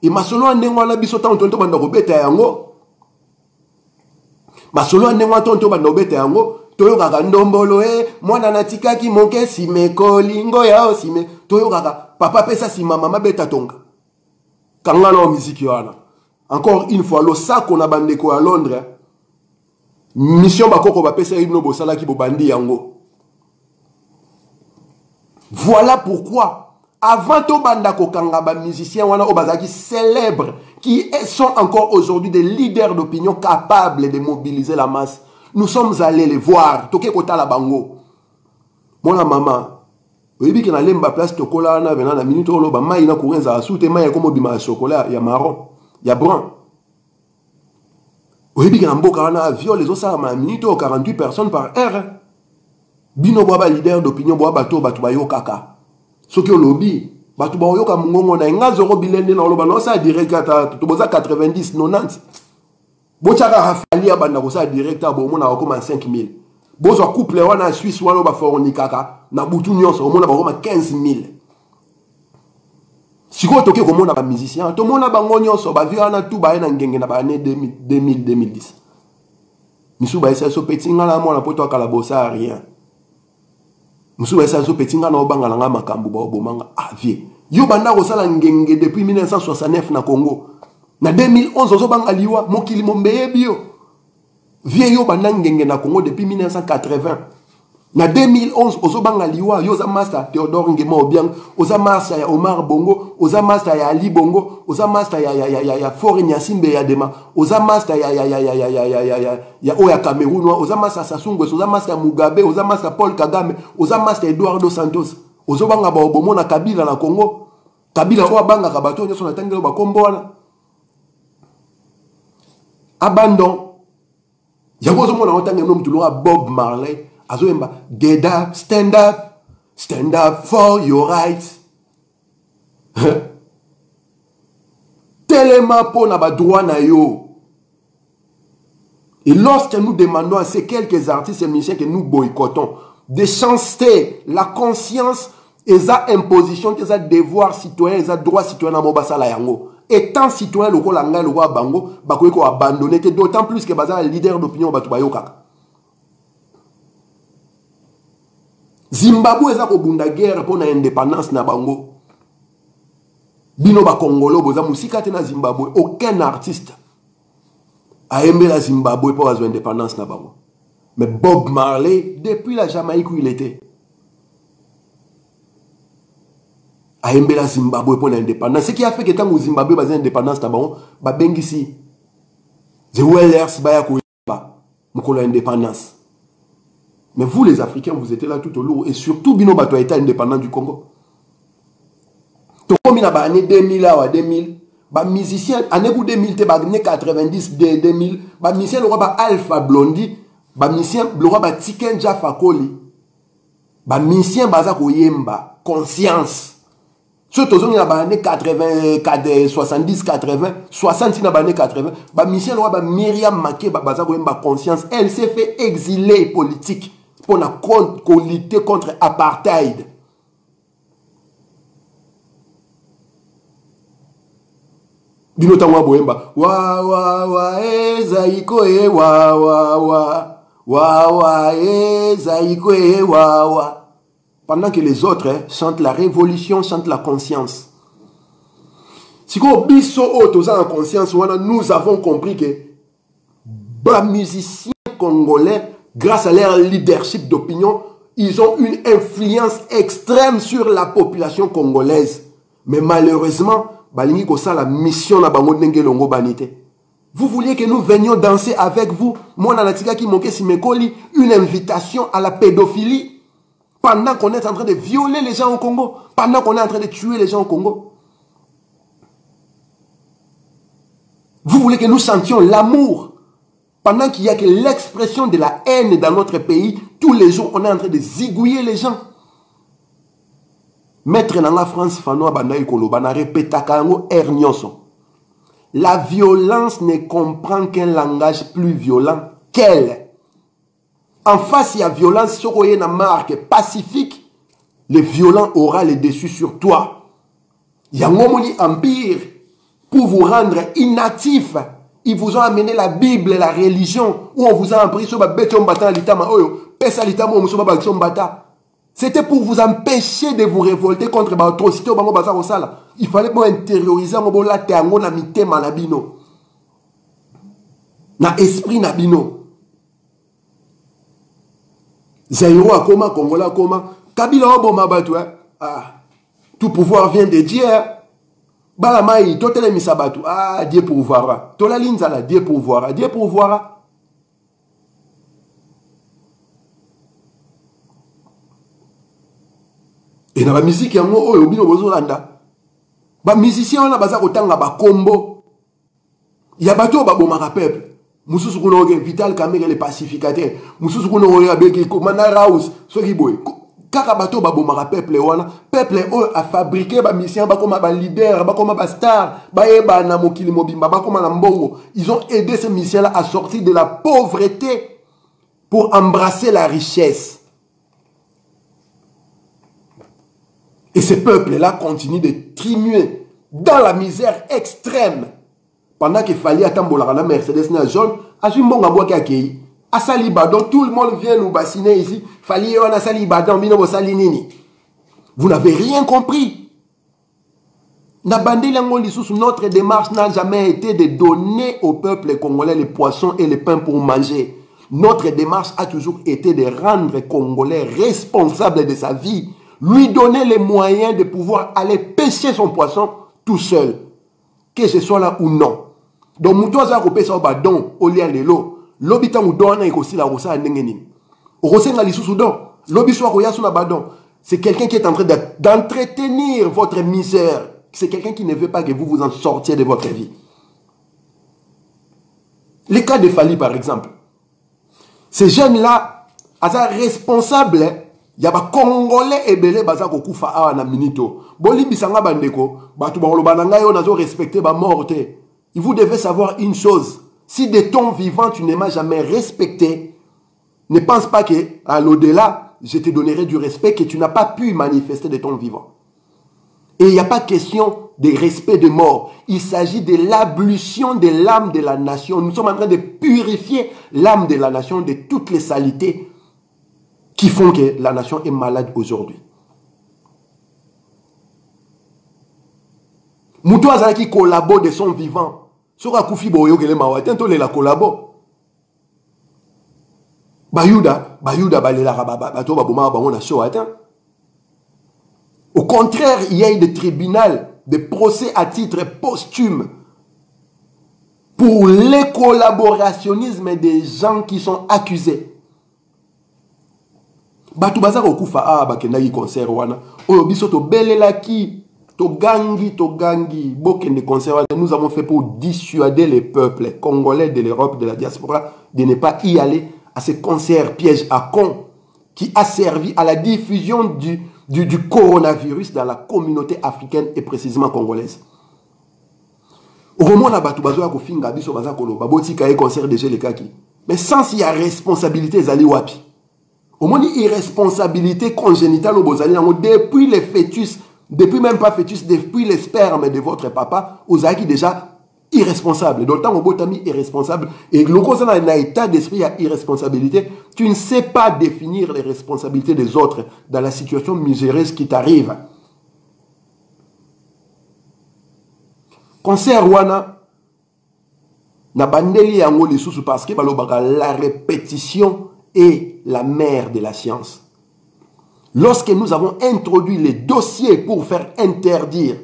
Et ma solo andengo na biso tanto to banda kobeta yango. Ma solo andengo tanto banda kobeta yango, toyo kaka ndombolo mwana natikaki monke sime kolingo ya sime toyo kaka papa pesa si mama beta tonga. Kangana o musique wana. Encore une fois lo sako na bandeko à Londres. Mission bakoko ba pesa ibno bosala ki bobandi yango. Voilà pourquoi avant to banda ko kanga ba musiciens wana obazaki célèbres qui sont encore aujourd'hui des leaders d'opinion capables de mobiliser la masse. Nous sommes allés les voir. Toke kota la bango. Mona mama oyebi ke na lemba place tokola na vena na minute oloba mai na kurenza asute mai comme bima chocolat ya marron ya brun. Oyebi ke na mboka wana viol les osala ma minute 48 personnes par heure. Bino boaba leader d'opinion boaba bato bato bayo kaka. Soki olobi bato bayo ka mungongo na ngazoro bilende na oloba no sa direct ata to boza 90 90. Bochaka rafali abanda ko sa direct abo mona ko 5000. Bozo couple wana Suisse wana ba fornikaka na butu nyonso omona ba koma 15000. Siko toke ko mona ba musicien to mona ba nyonso ba viana tu ba na ngenge na ba année 2000 2010. Misu ba esa so petinga na mona poto akala bosa rien. Misu ba esa so petinga na obanga nga makambu ba obomanga vie. Yo banda ko sala ngenge depuis 1969 na Congo. Na 2011 ozo banga liwa mokili mombeye bio. Vieyo banangenge na Congo depuis 1980. Na 2011 ozo banga liwa yo za master Theodore Ngema Obiang, oza master ya Omar Bongo, oza master ya Ali Bongo, oza master ya Fore Nyasimbe ya Dema, oza master ya Oya Cameroun, oza master Sassou Nguesso, oza master Mugabe, oza master Paul Kagame, oza master Eduardo Santos. Ozo banga ba obomo na Kabila na Congo. Kabila o banga ka bato nyoso na tangelo ba kombo wana. Abandon. Yagozo mona otange nom tuloa Bob Marley azoemba get up, stand up for your rights. Tellement pour na ba droit na yo. Et lorsque nous demandons à ces quelques artistes et musiciens que nous boycottons de changer la conscience et sa imposition, et sa devoir citoyen, et sa droit citoyen na mobasa la yango. Étant citoyen, le roi le roi bango, bakoye ko abandonné, d'autant plus que baza leader d'opinion batu bayo kaka. Zimbabwe eza ko bunda guerre pour na indépendance na bango. Bino ba Congolo boza musika te na Zimbabwe, aucun artiste a aimé la Zimbabwe pour avoir indépendance na bango. Mais Bob Marley, depuis la Jamaïque où il était, a aimé la Zimbabwe pour l'indépendance. Ce qui a fait que tant que Zimbabwe a l'indépendance, ba bengisi, the Wellers baya koyeba, mukolo indépendance. Mais vous les Africains, vous étiez là tout au long et surtout bino bato a été indépendant du Congo. To komi na ba année 2000 à 2000, ba musicien année 2000 te ba année 90 2000, ba musicien le roi ba Alpha Blondy, ba musicien le roi ba Tiken Jah Fakoly, ba musicien baza koyemba conscience. Surtout dans les années 80, 70, 80, 60 dans les années 80, Michel Roy, Myriam Maké, conscience, elle s'est fait exiler politique pour lutter contre l'apartheid. Binotamwa Boemba, wa wa wa e zaiko e wa wa wa e zaiko e wa wa. Pendant que les autres chantent la révolution, chantent la conscience. Si on biso en conscience, nous avons compris que les musiciens Congolais, grâce à leur leadership d'opinion, ils ont une influence extrême sur la population congolaise. Mais malheureusement, balingi kosa la mission na bango ndenge longo banité. Vous vouliez que nous venions danser avec vous, moi nanatika ki moke simekoli, une invitation à la pédophilie, pendant qu'on est en train de violer les gens au Congo, pendant qu'on est en train de tuer les gens au Congo. Vous voulez que nous sentions l'amour, pendant qu'il n'y a que l'expression de la haine dans notre pays, tous les jours on est en train de zigouiller les gens. Maître dans la France, Fanoa Bandaï Koloba, n'a répété Kango Ernyoso. La violence ne comprend qu'un langage plus violent qu'elle. En face, il y a violence, sur une marque pacifique, le violent aura le dessus sur toi. Il y a un empire pour vous rendre inactif. Ils vous ont amené la Bible et la religion, où on vous a appris sur c'était pour vous empêcher de vous révolter contre l'atrocité. Il fallait pour intérioriser na esprit nabino. Zaïro a comment, Congola a comment. Kabila Obama batu, tout pouvoir vient de Dieu. Balamaï, totele misabatu. Dieu pourvoira. Tola linzala, Dieu pourvoira. Dieu pourvoira. Et dans la musique, il y a un mot, il y a un musicien, il y a un combo. Il y a un bateau, il y a un peuple. Moussous Kounoge, Vital Kamere, les pacificateurs. Moussous Kounoge, Beki, Komana Raus, Sogiboy. Kaka bateau, il peuple, peuple a fabriqué des musiciens, des leaders, des stars, ils ont aidé ces musiciens-là à sortir de la pauvreté pour embrasser la richesse. Et ce peuple-là continue de trimuer dans la misère extrême. Pendant qu'il fallait attendre la Mercedes na jaune, à Salibadon, tout le monde vient nous bassiner ici. Fallait on a Salibadon, vous n'avez rien compris. Notre démarche n'a jamais été de donner au peuple congolais les poissons et les pains pour manger. Notre démarche a toujours été de rendre les Congolais responsables de sa vie. Lui donner les moyens de pouvoir aller pêcher son poisson tout seul. Que ce soit là ou non. Donc, Moutouaza ko pesa ba don au lien de l'eau. L'obita ou don na ikosi la rosa ndengeni. Rosenga lisusu don. L'obiswa ko yasu na badon. C'est quelqu'un qui est en train d'entretenir votre misère. C'est quelqu'un qui ne veut pas que vous vous en sortiez de votre vie. Les cas de Fali par exemple. Ces jeunes-là, ils sont responsables. Il y a des Congolais et belé bazako kufa awa na minito. Boli bisanga bandeko, batu ba bananga yo nazo respecter ba morte. Et vous devez savoir une chose, si de ton vivant tu ne m'as jamais respecté, ne pense pas que à l'au-delà, je te donnerai du respect que tu n'as pas pu manifester de ton vivant. Et il n'y a pas question de respect de mort. Il s'agit de l'ablution de l'âme de la nation. Nous sommes en train de purifier l'âme de la nation de toutes les saletés qui font que la nation est malade aujourd'hui. Moutou Azala qui collabore de son vivant. Sora Koufi Boyo Gele Mawaten, to la collabo. Bayuda Balela Rabato Baboma Bamona Shoaten. Au contraire, il y a eu des tribunaux, des procès à titre posthume pour le collaborationnisme des gens qui sont accusés. Batu baza ko kufa bakenda yi concert wana oyo biso to belelaki to gangi bokende concert wana. Nous avons fait pour dissuader les peuples congolais de l'Europe, de la diaspora, de ne pas y aller à ce concert piège à con qui a servi à la diffusion du coronavirus dans la communauté africaine et précisément congolaise. Au moment où batu bazo ko finga biso baza ko lo baboti kaye concert de Gelekaki, mais sans y a responsabilité zali wapi. Au moins, irresponsabilité congénitale au Bozali, depuis les fœtus, depuis même pas fœtus, depuis les spermes de votre papa, aux acquis déjà irresponsable. D'autant au botami irresponsable. Et le cause dans un état d'esprit à irresponsabilité, tu ne sais pas définir les responsabilités des autres dans la situation miséreuse qui t'arrive. Concert Wana, Na bandeli yango lisusu parce que balobaka la répétition est la mère de la science. Lorsque nous avons introduit les dossiers pour faire interdire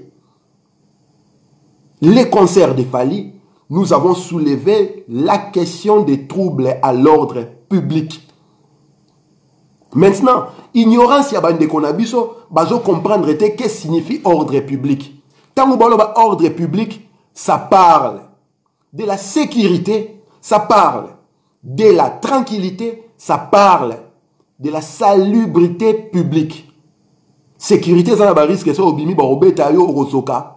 les concerts de Fally, nous avons soulevé la question des troubles à l'ordre public. Maintenant, ignorance ya bande konabiso, bazo comprendre qu'est-ce que signifie ordre public. Tant que baloba ordre public, ça parle de la sécurité, ça parle de la tranquillité, ça parle de la salubrité publique. Sécurité, ça n'a pas risque que obimi ba obeta yo rosoka.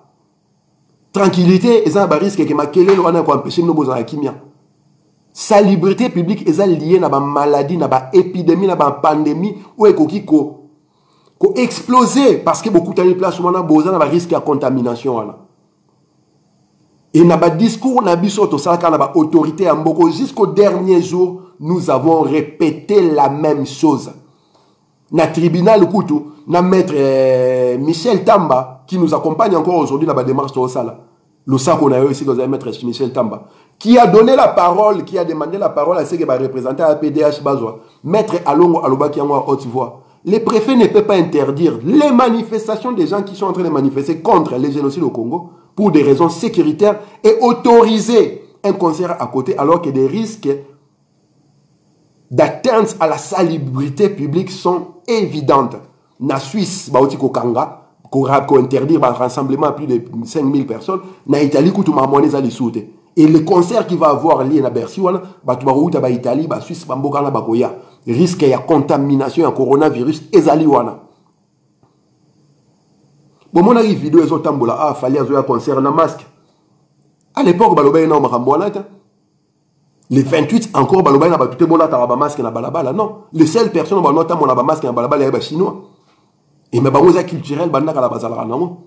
Tranquillité, ça n'a pas risque que makele lo ana ko empêcher no bozana kimia. Salubrité publique est liée à la maladie, à la épidémie, à la pandémie, ou ekoki ko exploser parce que beaucoup de places où on a besoin de risque de contamination. Et na ba discours na biso to sala na ba autorité en Mboko jusqu'au dernier jour, nous avons répété la même chose. Na tribunal Koutou, na maître Michel Tamba qui nous accompagne encore aujourd'hui dans la démarche de Osala. Le sac qu'on a eu ici, vous avez maître Michel Tamba, qui a donné la parole, qui a demandé la parole à ceux qui va représenter à PDH Bazoa, maître Alongo Aloba qui est en haute voix. Les préfets ne peuvent pas interdire les manifestations des gens qui sont en train de manifester contre les génocides au Congo pour des raisons sécuritaires et autoriser un concert à côté alors que des risques d'atteinte à la salubrité publique sont évidentes. Na Suisse, Baoti Kokanga, qu'on interdire un rassemblement à plus de 5000 personnes, na Italie, et le concert qui va avoir lieu à Bercy, ba Italie, ba Suisse, ba Mbokana, ba Koya, risque de contamination à coronavirus, ezali wana. Bon, mon avis vidéo est au tambola, ah, fallait avoir un concert na masque. À l'époque, balobé na makamboana, les 28 encore balobé na batute bona ta masque na balabala, non. Les seules personnes qui ont un masque na balabala, c'est les Chinois. Et mais barosa culturel banda kala bazala nango.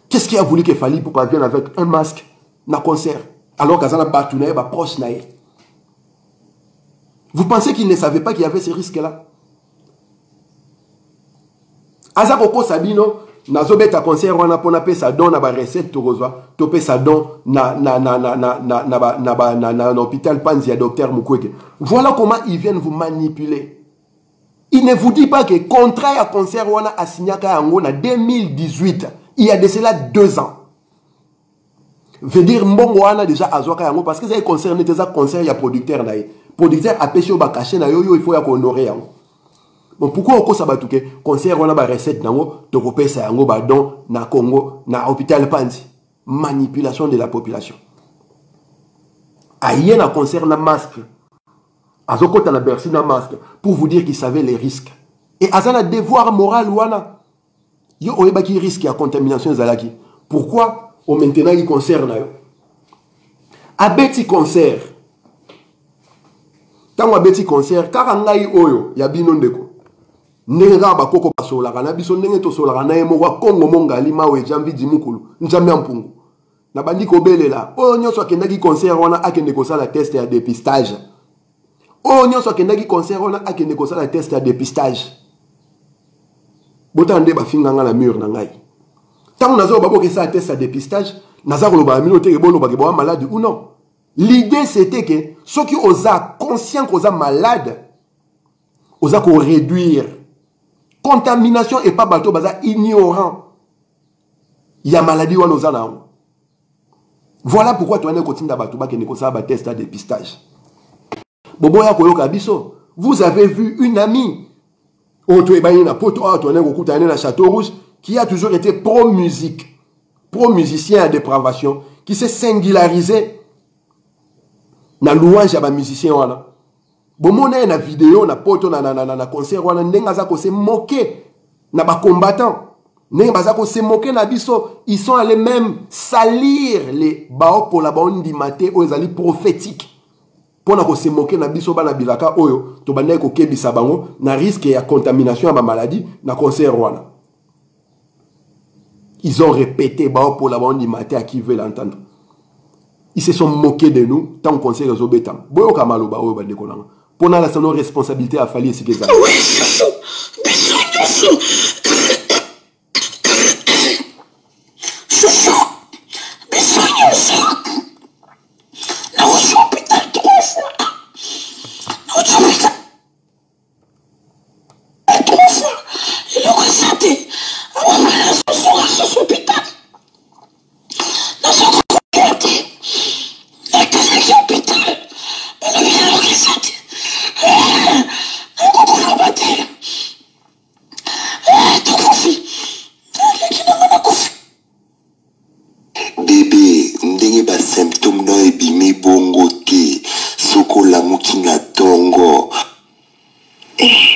Qu'est-ce qui a voulu que Fally pour pas venir avec un masque na concert alors qu'azana batuna ba proche nae. Vous pensez qu'il ne savait pas qu'il y avait ces risques-là? Azakoko Sabino nazobeta concert wana pona pesa don na ba recette tozwa to pesa don na hôpital Panzi à docteur Mukwege. Voilà comment ils viennent vous manipuler. Il ne vous dit pas que contrat à concert wana a signé en 2018, il y a de cela 2 ans. Veut dire mbongo wana déjà azoka yango parce que ça concerne déjà concert ya producteur na producteur a pêché au bakaché na yo il faut ya honorer yango. Bon pourquoi oko sabatuke concert wana ba recette nango to ko pesa yango ba don na Congo na hôpital Panzi, manipulation de la population. Aïe na concert na masque. Azokota na Bercy na masque pour vous dire qu'ils savaient les risques. Et azana devoir moral wana. Yo oyeba ki risque ya contamination zalaki. Pourquoi au maintenant il concerne yo? Abeti concert. Tango abeti concert kaka ngai oyo ya bino ndeko. Ndenge ka bakoko basola kana biso ndenge to sola kana emo wa Kongo mongali mawe jambi dimukulu. Njambe ampungu. Na bandi ko belela. Oyo nyoso akendaki concert wana akende ko sala test ya dépistage. Oh, nous sommes en concert, on a un test de dépistage. Botande ba finga na mur na ngai. Tant on a un test de dépistage, nazaro ba minote bolo ba malade ou non. L'idée c'était que ceux qui osent conscient qu'ils sont malades, osent qu'on réduire contamination et pas bateau baza ignorant. Il y a maladie ou nos ana. Voilà pourquoi tu as un continent bateau ba qui ne connaît pas test de dépistage. Boboya koyoka biso, vous avez vu une amie Château Rouge qui a toujours été pro-musique, pro-musicien à dépravation, qui s'est singularisé na louange à musicien wana. Bomona na vidéo na poto na concert wana ndenga za ko se moquer na ba combattants. Ndenga baza ko se moquer na biso, ils sont allés même salir les bao pour la bande di maté aux ali prophétiques. Pona ko se moquer na biso bana bilaka oyo to banda ko kebisa bango na risque ya contamination à ma maladie na concert wana. Ils ont répété bao pour la bande di maté à qui veut l'entendre. Ils se sont moqués de nous tant qu'on sait les obétants. Boyo kamalo ba oyo bande konanga. Pona la sono responsabilité à Fally ce que ça.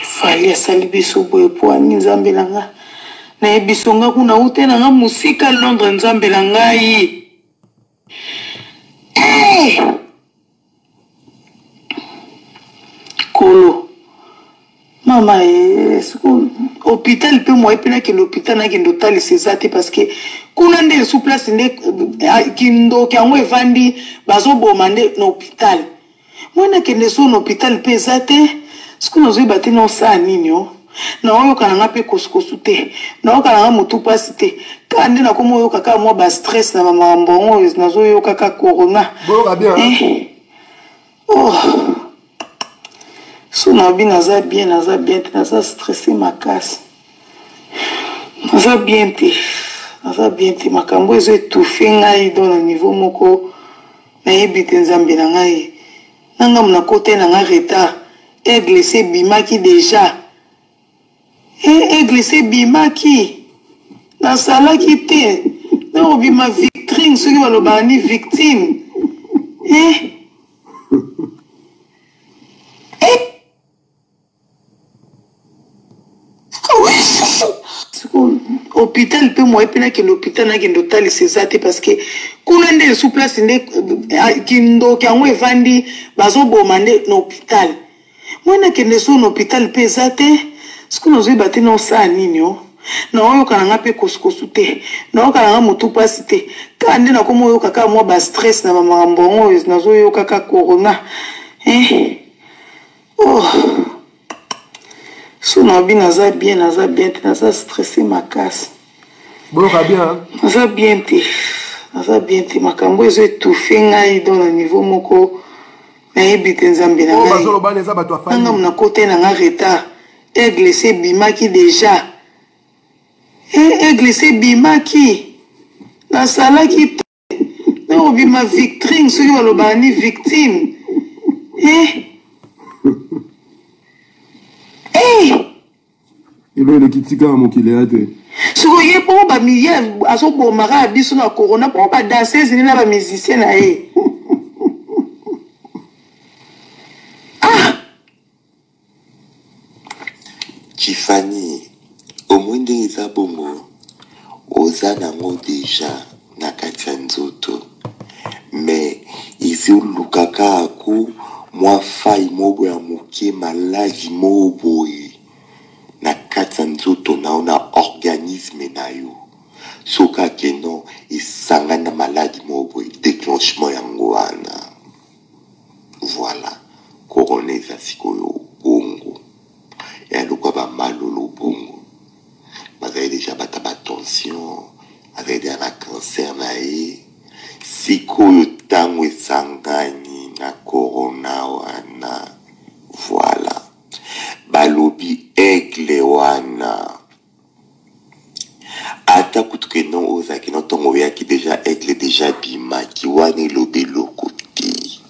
fali asali biso boye po ani nzambe na nga na biso nga kuna ute na nga musika Londres nzambe na ngai kolo mama hôpital pe moi pena ke l'hôpital na kendo tali sezate parce que kuna nde sous place nde kindo kyango evandi bazo bomande na hôpital moi na kende so na hôpital pe zate siku nozo bati no sa nini o na oyo kana nga pe koskosu te na oyo kana nga mutu pasi te kande na komo oyo kaka moi ba stress na mama mbongo nazo yo kaka corona boka bien so na bi naza bien te naza stressé makasi naza bien te makambo ezo étouffé ngai dans le niveau moko nayebi te nzambe na ngai nanga mona kote na nga retard église bimaki déjà église bimaki nasalaki te na obima victime soki baloba ni victime hôpital pe moi pena ke l'hôpital na kendo tali sezate parce que kuna nde sous place nde kindo kyango evandi bazo bomande na hôpital moi na kende so na hôpital pe zate siku nozo bati no sa nini o na oyo kana nga pe koskosu te na oyo kana nga mutu pasi te kande na komo oyo kaka moi ba stress na mama mbongo nazo yo kaka corona so na bi naza bien te naza stressé makasi boka bien naza bien te makambo ezo étouffé ngai dans le niveau moko nayebi te nzambe na ngai nanga mona kote na nga retard église bimaki déjà église bimaki nasalaki te na obima victime soki baloba ni victime ilo elekitika mokili ate soko ye po bamilie azobomaka ya biso na corona po badanseuse na bamusicien na ye Tiffany omoi ndenge eza bongo oza nango deja na kati ya nzoto me ezolukaka aku mwa fai mobo ya moke maladi moboye na kati ya nzoto nao na organisme na yo soka keno esanga na maladi moboye déclenchement yango wana voilà corona eza sikoyo bongo ya lokwa bamalolo bongo bazali deja bata batension azali deja na cancer na ye sikoyo ntango esangani na corona wana voilà balobi aigle wana ata kutuke non ozaki no ntongo oyaki deja aigle deja bimaki wana elobi eloko te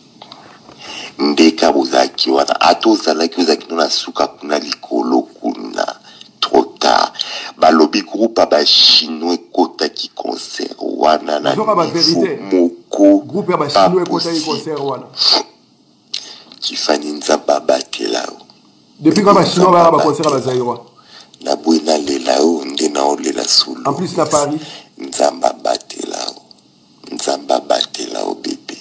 ndeka bozalaki wana ata ozalaki no na suka kuna likolo kuna trop tard balobi groupe bachinois ekotaki concert wana na moko groupe ya bachinois ekotaki concert wana Tiffany nzambe abatela depuis quand bachinois baya baconcert bazairwa na boye nalela oyo nde naolela solo en plus na Paris nzambe abatela o bebe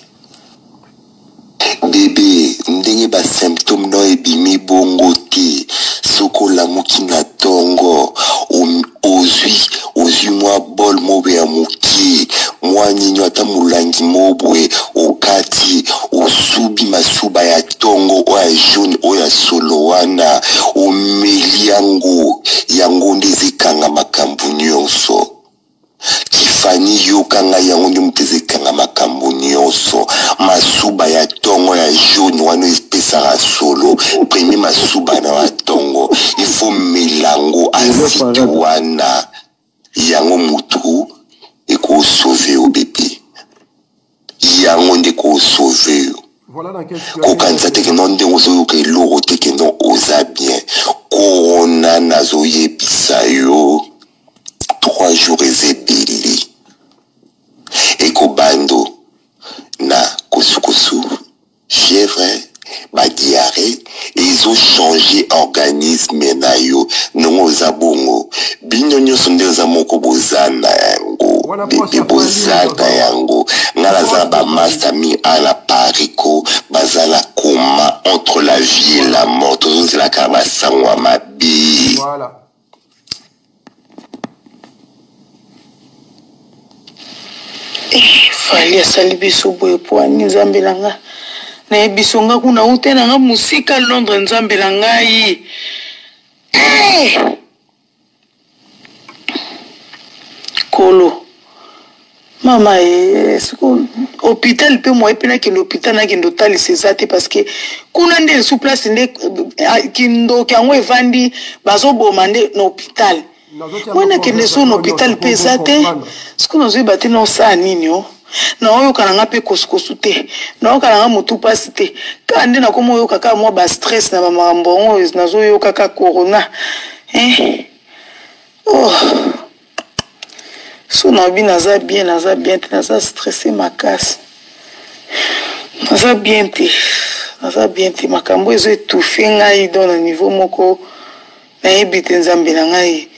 ndenge basymptôme no ebimi bongo te soko olamuki na ntongo ozwi mwa bol mobe ya mokie mwa nyinyo ata molangi mobwe okati osubi masuba ya ntongo oyo ya jaune oyo ya solo wana omeli yango nde ezekanga makambo nyonso Tiffany yokanga yango nde moto ezekanga makambo nyonso masuba ya ntongo ya jaune wana espesaka solo premier masuba na wa ntongo ifo melango aziki wana yango mutu ekosauve yo bebe yango nde kosauve yo kokanisa teke no ndenge ozoyoka eloko teke no oza bien korona nazoyebisa yo 3 jours ezebeli ekobando na kosukosu fièvre badiarrhée ezo changer organisme na yo nongo za bongo bino nyonso nde za moko bozana yango bebe bozana yango ngala za ba master mi ala pariko bazala koma entre la vie et la mort tous la kabasangwa mabi voilà. Fali asali biso boye po ani nzambe nanga na biso nga kuna ute nanga musika Londres nzambe na ngai kolo mama siko hôpital pe moi pe na ki l'hôpital na ki ndotali sezate parce que kuna nde sous place nde kindo kyango evandi bazo bomande na hôpital. Mwana kende so na hôpital pe zate siko nozo bate na sa nini o na oyo kananga pe koskosu te na oyo kananga mutu pasi te kande na komo oyo kaka mwa ba stress na ba makambo oyo nazo yo kaka corona oh so na bi naza bien te naza stressé makasi naza bien te makambo ezo étouffé ngai dans le niveau moko na ebite nzambe na ngai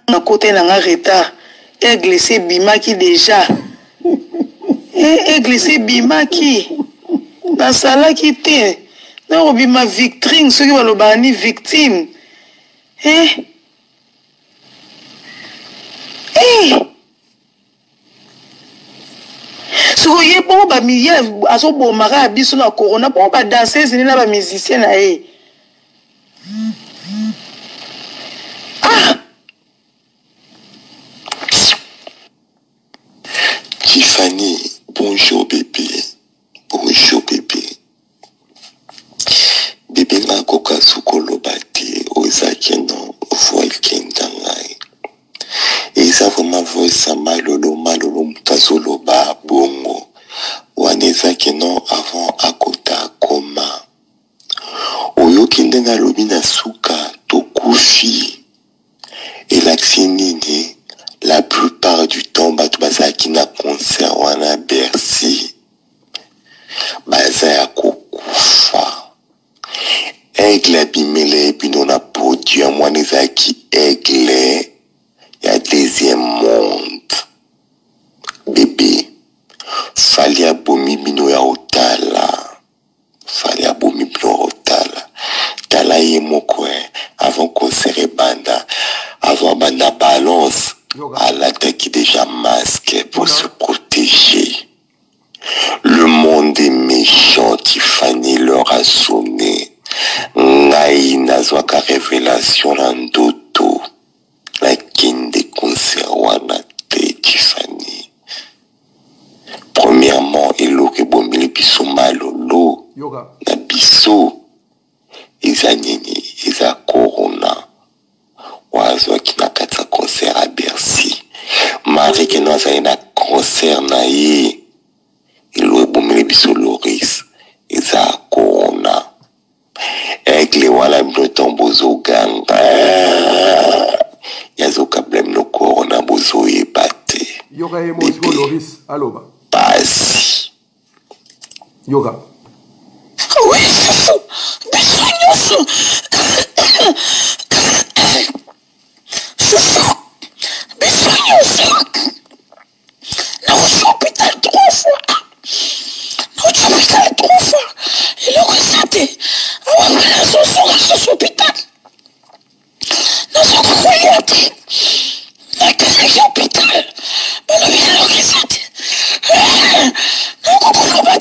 na côté na nga retard glissé bimaki déjà glissé bimaki na sala ki te na obima victime soki baloba ni victime soko ye po ba miye aso bomaka biso na corona po ba danseuse ni na ba musicien na ye Tiffany, bonjour bébé. Bonjour bébé. Bébé na koka sukolo bati ozaki no voile kendangai. Et ça vraiment voix ça malolo mutazolo ba bongo. Wanezaki no avant akota koma. Oyo kendenga lobi na suka tokufi. Et l'accinini la plupart du temps, bazaki na concert wana Bercy. Bazaya kokufa. Aigle abimele bino na podium wana zaki aigle ya deuxième monde. Bébé, fali abomi bino ya otala. Fali abomi bino otala. Tala ye moko avant concert banda, avant banda balance. Elle attaque déjà masque pour se protéger. Le monde est méchant, Tiffany leur a sonné. Ngai nazwaka révélation landoto. La kinde conserwana te Tiffany. Premièrement, eloke bombele biso malolo. Na biso. Eza nini, eza corona. Oiseau qui n'a qu'à sa concert à Bercy. Marie qui n'a pas concert na ye. Il a boumé biso Loris. Il a corona. Avec les wala mnoton bozo ganga. Yazo kablem no corona bozo ye bate. Yoga ye mo Loris. Allo ba. Pasi. Yoga. Oui, besoin na hôpital 3 fois. Et le ressenté, avant que la sauce soit hôpital. Nous sommes croyants. La casse hôpital. Le ressenté. Nous comprenons pas.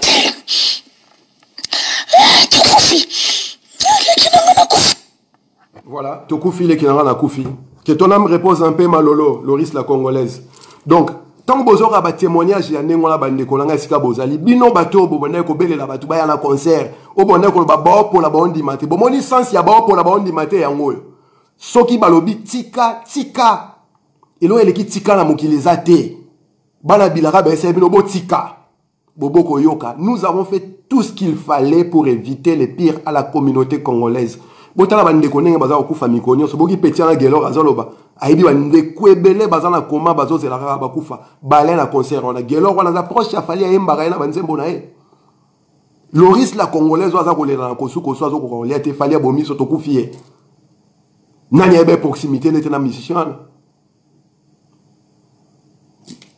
Voilà, Tokufi le Kinara na Koufi. Que ton âme repose un peu malolo, Loris la Congolaise. Donc, tant que vous aurez un témoignage, il y a un bande kolanga sika bozali. Bino bato bobone ko bele la batu ba na concert. O bonne ko ba ba pour la bande mate. Bo moni sens ya ba pour la bande mate yango. Soki balobi tika. Elo eleki tika na mokiliza te. Bana bilara ba ese bino bo tika. Bobo koyoka. Nous avons fait tout ce qu'il fallait pour éviter le pire à la communauté congolaise. Botala bande konenge baza okufa mikonyo so boki petiana gelo azoloba aibi bande kwebele baza na koma bazo zelaka bakufa bale na concert on a gelo on a approche ya fali ya emba na banzembo na e Loris la congolaise oza kolela na kosuko so azo kolela te fali abomi so tokufie. Nani ebe proximité n'était na musicien.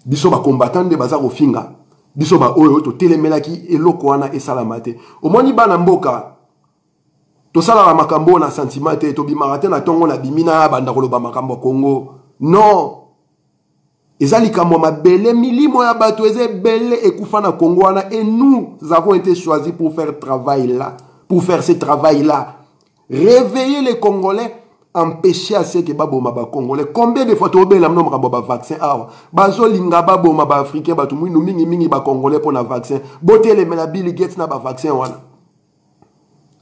Biso ba combattant de baza kofinga. Biso ba oyo to telemelaki eloko wana esalamate. Omoni bana mboka. To sala la makambo na sentiment te to bimarate na tongo na bimina banda koloba makambo Congo. Non. Ezali kambo mabele milimo ya bato eze belle ekufa na Congo wana et nous avons été choisis pour faire travail là, pour faire ce travail là. Réveiller les Congolais, empêcher à ce que baboma ba Congolais. Combien de fois to bela mno makambo ba vaccin awa. Bazo linga baboma ba africain batu mwinu mingi ba Congolais pour na vaccin. Botele mena Bill Gates na ba vaccin wana.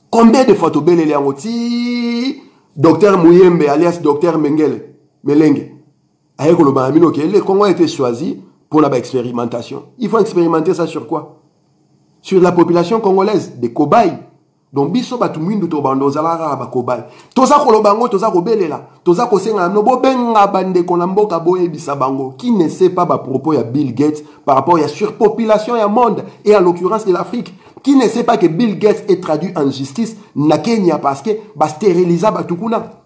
Combien de fois to bela le angoti Docteur Muyembe alias Docteur Mengele Melenge. Le Congo a été choisi pour l'expérimentation. Il faut expérimenter ça sur quoi? Sur la population congolaise, des cobayes. Donc, biso batumwindu to bando zalara ba cobaye. Toza kolobango, toza kobelela. Toza kosenga no bobenga bande konamboka boye bisabango. Qui ne sait pas à propos ya Bill Gates par rapport à la surpopulation ya monde et en l'occurrence de l'Afrique. Qui ne sait pas que Bill Gates est traduit en justice na Kenya parce que ba stériliser batukuna.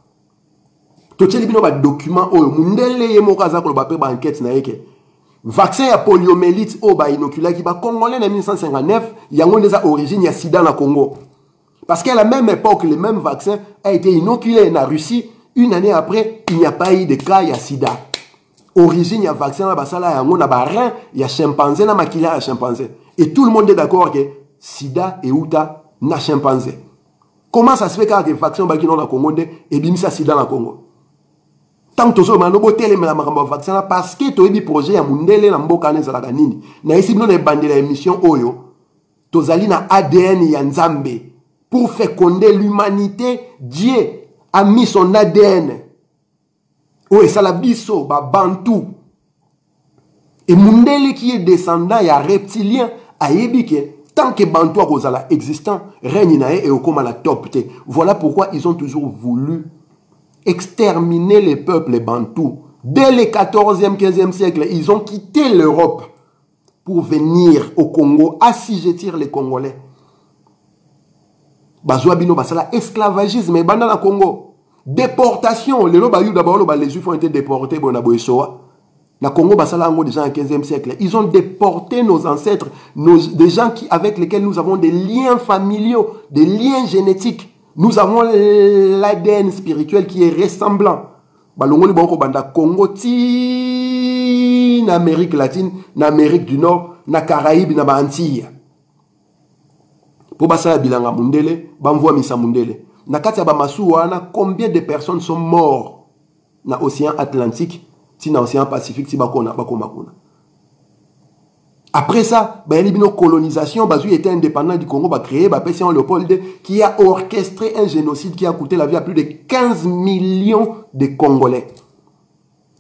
Tocheli bino ba document oyo mundele ye mokaza ko ba pe ba enquête na yeke vaccin ya poliomyélite o ba inoculaki ba congolais en 1959 yango ndeza origine ya sida na Congo parce qu'à la même époque le même vaccin a été inoculé en Russie une année après il n'y a pas eu de cas ya sida origine ya vaccin na basala yango na ba rein ya chimpanzé na makila ya chimpanzé et tout le monde est d'accord que sida et uta na chimpanzé. Comment ça se fait que vaccin ba kino na Congo et bimisa sida na Congo? Tant que nous avons un vaccin parce que tu as un projet ya mundele na mboka nezalaka nini na isi bino na bande la émission oyo tozali na ADN ya Nzambe pour féconder l'humanité. Dieu a mis son ADN oyo sala biso ba bantu et mundele qui est descendant ya reptilien ayebi ke tant que bantu akozala existant règne na e okoma la top te. Voilà pourquoi ils ont toujours voulu exterminer les peuples bantous. Dès le 14e, 15e siècle, ils ont quitté l'Europe pour venir au Congo, assujettir les Congolais. Bazouabino basala esclavagisme, banda na Congo. Déportation, les Juifs ont été déportés na Boesoa. Na Congo basala ango déjà au 15e siècle. Ils ont déporté nos ancêtres, des gens avec lesquels nous avons des liens familiaux, des liens génétiques. Nous avons l'ADN spirituel qui est ressemblant. Balongoli boko banda Congo ti na Amérique latine, na Amérique du Nord, na Caraïbes, na Antilles. Pour basala bilanga mundele, bamvoa misa mundele. Na kati ya bamasu wana combien de personnes sont mortes na océan Atlantique, ti na océan Pacifique ti bakona bakomakuna. Après ça, la colonisation, Bazou était indépendant du Congo, créé Pession Léopold qui a orchestré un génocide qui a coûté la vie à plus de 15 millions de Congolais.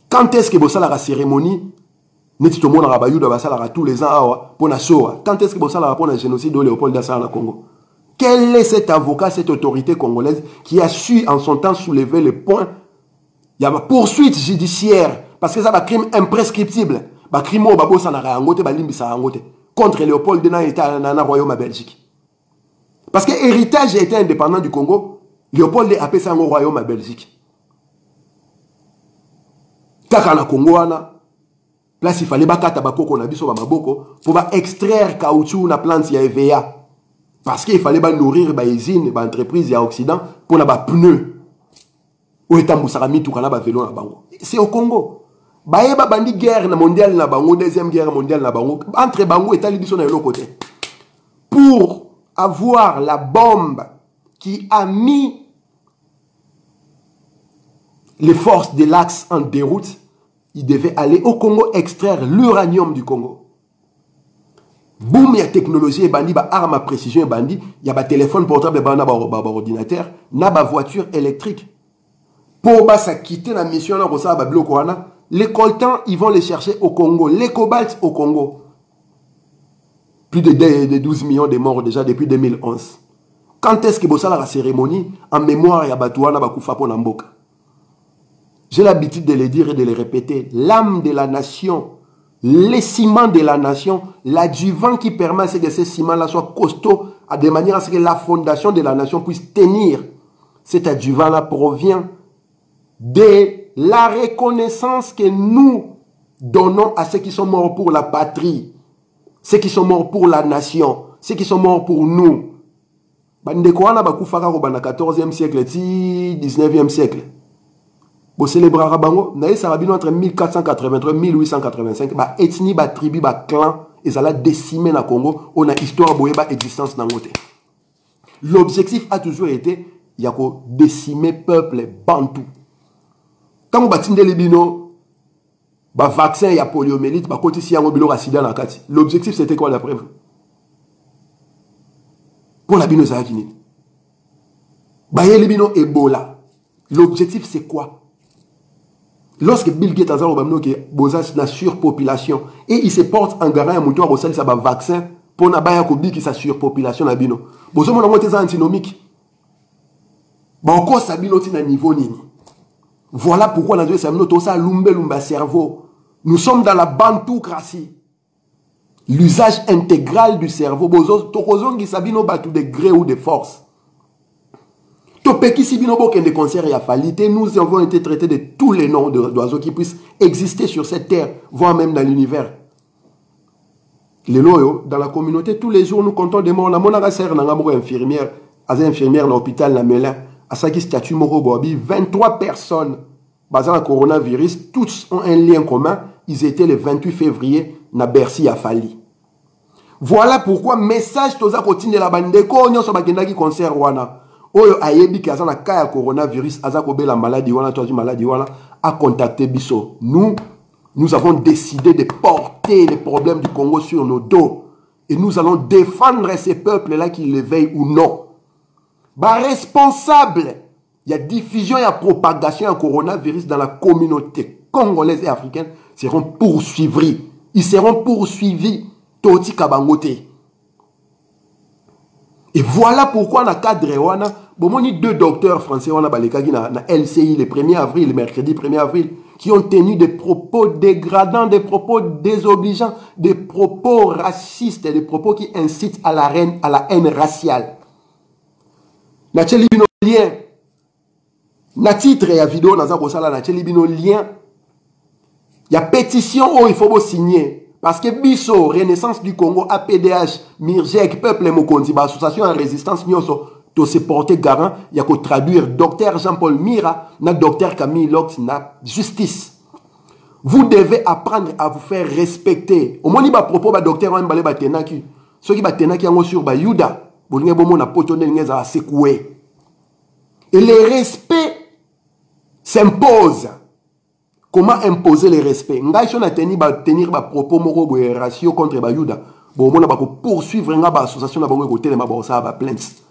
Quand est-ce que vous avez la cérémonie? Tout le monde a tous les ans pour la Shoah. Quand est-ce que vous avez pour le génocide de Léopold dans Congo? Quel est cet avocat, cette autorité congolaise qui a su en son temps soulever le point? Il y a une poursuite judiciaire parce que ça va un crime imprescriptible. Contre Léopold dans le royaume à Belgique. Parce que l'héritage était indépendant du Congo, Léopold a appelé ça un royaume à Belgique. Quand on Congo, place il fallait pour extraire caoutchouc na plante ya EVA. Parce qu'il fallait nourrir les usines, les entreprises à Occident pour les pneus. C'est au Congo. Baeba bandi guerre mondiale na bango, deuxième guerre mondiale na bango, entre bango et talibiso na l'autre côté. Pour avoir la bombe qui a mis les forces de l'Axe en déroute, il devait aller au Congo extraire l'uranium du Congo. Boum, il y a technologie, bandi, ba arme à précision, bandi, il y a ba téléphone portable, ba ordinateur, na ba voiture électrique. Pour ba ça quitter la mission là, ça ba bloquer wana. Les coltans, ils vont les chercher au Congo. Les cobalts au Congo. Plus de 12 millions de morts déjà depuis 2011. Quand est-ce que vous avez la cérémonie en mémoire ya Batouana Bakufa Ponamboka? J'ai l'habitude de le dire et de le répéter. L'âme de la nation, les ciments de la nation, l'adjuvant qui permet que ces ciments-là soient costauds de manière à ce que la fondation de la nation puisse tenir. Cet adjuvant-là provient de la reconnaissance que nous donnons à ceux qui sont morts pour la patrie, ceux qui sont morts pour la nation, ceux qui sont morts pour nous. Bandekwana bakufaka ko bana 14e siècle ti 19e siècle. Bo célébrera bango na sarabino entre 1483 et 1885 ba ethnie ba tribu ba clan ezala décimé na Congo, on a histoire boye ba existence na ngote. L'objectif a toujours été yako décimer peuple bantou. Quand on batinde les bino ba vaccin ya poliomyélite ba koti si yango bilo sida na kati. L'objectif c'était quoi d'après vous? Pour la bino Zahakini. Baye les bino Ebola. L'objectif c'est quoi? Lorsque Bill Gates a dit que Boza na surpopulation et il se porte en garant un mouton au sein de sa vaccin pour na baya ko bi ki sa surpopulation na bino. Bozo mo ngote za antinomique. Ba encore sa bino ti na niveau nini. Voilà pourquoi na ça bino to ça lumba cerveau. Nous sommes dans la bantoocratie. L'usage intégral du cerveau. Bozo to kozongi sabino batu de gré ou de force. Nous avons été traités de tous les noms d'oiseaux qui puissent exister sur cette terre, voire même dans l'univers. Les loyaux, dans la communauté, tous les jours, nous comptons des morts. La monarchie infirmière, infirmière dans l'hôpital, la Mélin, à sa statut Moro Bobi, 23 personnes basées sur le coronavirus, tous ont un lien commun. Ils étaient le 28 février, na Bercy à Fali. Voilà pourquoi, message toza continue de la bande de Konyo, so bakenda qui concert wana. Oyo ayebi ki azana kaya coronavirus azako be la maladie wana tozi maladie wana a contacté biso. Nous avons décidé de porter les problèmes du Congo sur nos dos et nous allons défendre ces peuples là qui les veillent ou non. Ba responsable, il y a diffusion, il y a propagation du coronavirus dans la communauté congolaise et africaine seront poursuivis. Ils seront poursuivis toti kabangote. Et voilà pourquoi dans le cadre wana bon, il y a 2 docteurs français wana balekaki na LCI le 1er avril, le mercredi 1er avril, qui ont tenu des propos dégradants, des propos désobligeants, des propos racistes, des propos qui incitent à la haine raciale. Na tchelibino lien, na titre ya vidéo na zakosala na tchelibino lien, il y a pétition où il faut signer. Parce que Bisso, Renaissance du Congo, APDH, Mirjek, Peuple Mokondi, association en résistance, to se porter garant, il y a qu'à traduire Dr Jean-Paul Mira, na Dr Camille Lox, na justice. Vous devez apprendre à vous faire respecter. Au moins, il y a propos de Dr Mbale Batenaki. Ceux qui Batenaki ont sur Bayuda, Bolinga Bomo na potonné à secouer. Et le respect s'impose. Comment imposer le respect? Ngai si on a tenir ba propos moro boye ratio contre Bayuda. Bon, on a poursuivre nga association na bango côté ma bossa ba plainte.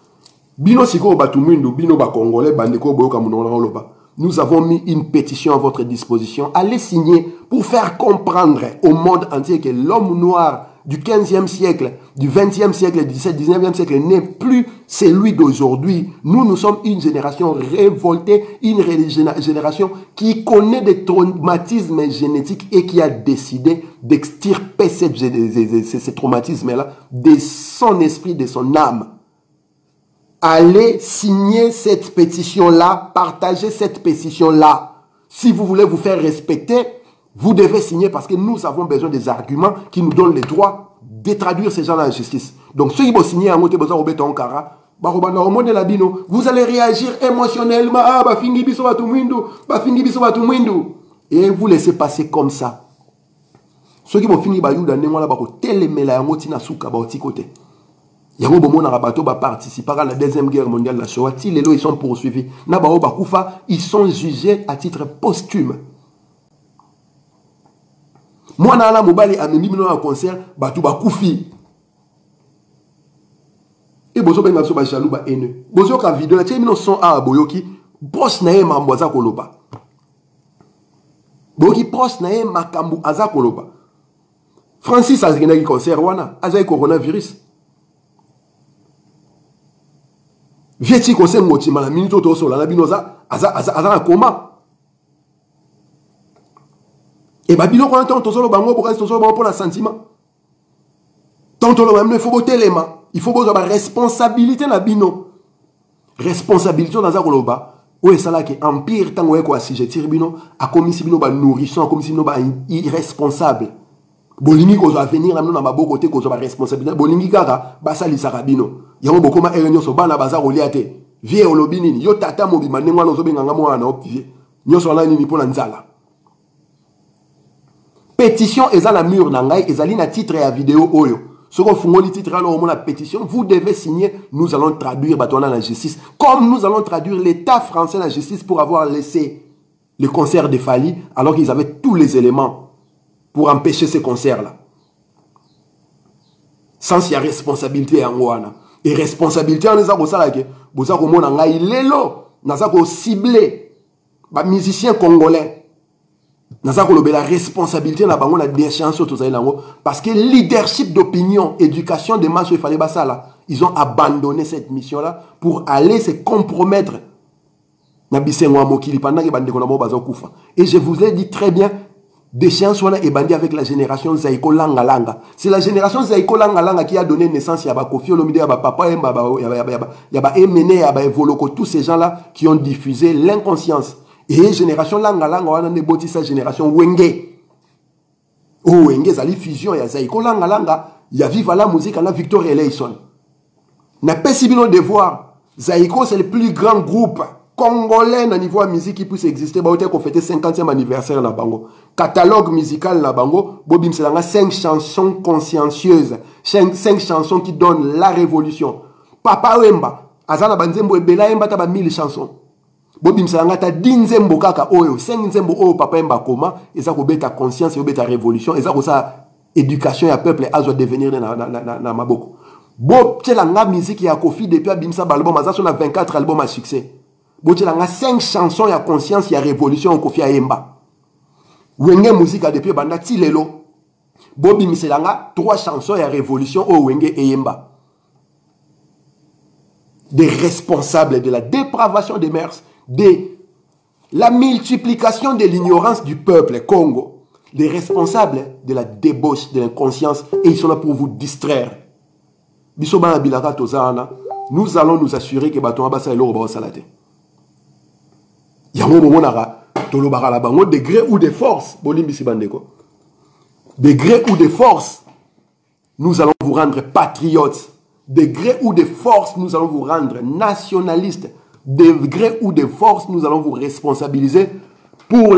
Bino siko ba tumundu, bino ba congolais bandeko boyo kamunona loba. Nous avons mis une pétition à votre disposition. Allez signer pour faire comprendre au monde entier que l'homme noir du 15e siècle, du 20e siècle, du 19e siècle n'est plus celui d'aujourd'hui. Nous sommes une génération révoltée, une génération qui connaît des traumatismes génétiques et qui a décidé d'extirper ces traumatismes-là de son esprit, de son âme. Allez signer cette pétition-là, partagez cette pétition-là. Si vous voulez vous faire respecter, vous devez signer parce que nous avons besoin des arguments qui nous donnent le droit de traduire ces gens-là en justice. Donc, ceux qui vont signer en moté besoin de Onkara, vous allez réagir émotionnellement. Ah, et vous laissez passer comme ça. Ceux qui vont finir par vous donner côté. Il y a des participer à la Deuxième Guerre mondiale, la Shoah. Ils sont poursuivis. Ils sont jugés à titre posthume. Moi, na la mobile a mis un concert, batu bakoufi. Et bozo ben maso ba jaloux ba haineux. Bozo ka vidéo na temi no son a boyoki, proche na ye mamboza koloba. Boyoki proche na ye makambu aza koloba. Francis azgena ki concert wana, aza coronavirus. Vieti concert motima la minute to so la binoza aza coma. Et babino quand on solo bango pour rester solo pour la sentiment. Tant on le même faut botter les mains. Il faut que la responsabilité na bino. Responsabilité dans Zakoloba. Oui, c'est là que empire tant que assujettir bino a commis bino ba nourrisson, a commis bino ba irresponsable. Bolingi ko va venir na mabo côté ko ba responsabilité. Bolingi kaka ba sali sarabino. Yango bokoma erenyo so bana baza koliate. Vie olobini yo tata mobima nengwa no zo benga mwana opie. Nyoso la nini pona nzala. Pétition eza na mur na ngai ezali na titre ya vidéo oyo. Ce qu'on fait le titre alors la pétition, vous devez signer, nous allons traduire Batouana la justice. Comme nous allons traduire l'État français la justice pour avoir laissé le concert de Fali, alors qu'ils avaient tous les éléments pour empêcher ce concert-là. Sans s'il y a responsabilité en Ouana. Et responsabilité en Ezako Salake, Bozako Monanga, il est là, Nazako ciblé, musicien congolais. La responsabilité na bango na déchéance parce que leadership d'opinion, éducation des masses, il fallait ça là. Ils ont abandonné cette mission là pour aller se compromettre. Et je vous ai dit très bien, déchéance est bandit avec la génération Zaiko Langa Langa. C'est la génération Zaiko Langa Langa qui a donné naissance à Kofi Olomide, à Papa Emene, à Voloko, tous ces gens là qui ont diffusé l'inconscience. Et génération langa langa wana ne boti sa génération wenge. Oh wenge zali fusion ya Zaiko langa langa ya viva la musique na Victor Eleison. Na pesibino devoir Zaiko c'est le plus grand groupe congolais na niveau musique qui puisse exister ba ote ko fêter 50e anniversaire na bango. Catalogue musical na bango bobim selanga 5 chansons consciencieuses, 5 chansons qui donnent la révolution. Papa Wemba azana banzembo ebela emba ta ba 1000 chansons. Bobim salangata dinzembo kaka oyo 5 nzembo oyo papa emba koma eza ko beta conscience yo beta révolution eza ko sa éducation ya peuple azo devenir na maboko bo tselanga musique ya Kofi depuis abimsa album aza na 24 albums à succès bo tselanga 5 chansons ya conscience ya révolution Kofi Emba wenge musique depuis banda tilelo bobim salanga 3 chansons ya révolution o wenge Emba des responsables de la dépravation des mœurs, de la multiplication de l'ignorance du peuple Congo, les responsables de la débauche, de l'inconscience, et ils sont là pour vous distraire. Nous allons nous assurer que Baton Abassa est l'eau salade. Yango Momonara, Tolobara la bango, de gré ou de force, de gré ou de force, nous allons vous rendre patriotes. De gré ou de force, nous allons vous rendre nationalistes. De gré ou de force, nous allons vous responsabiliser pour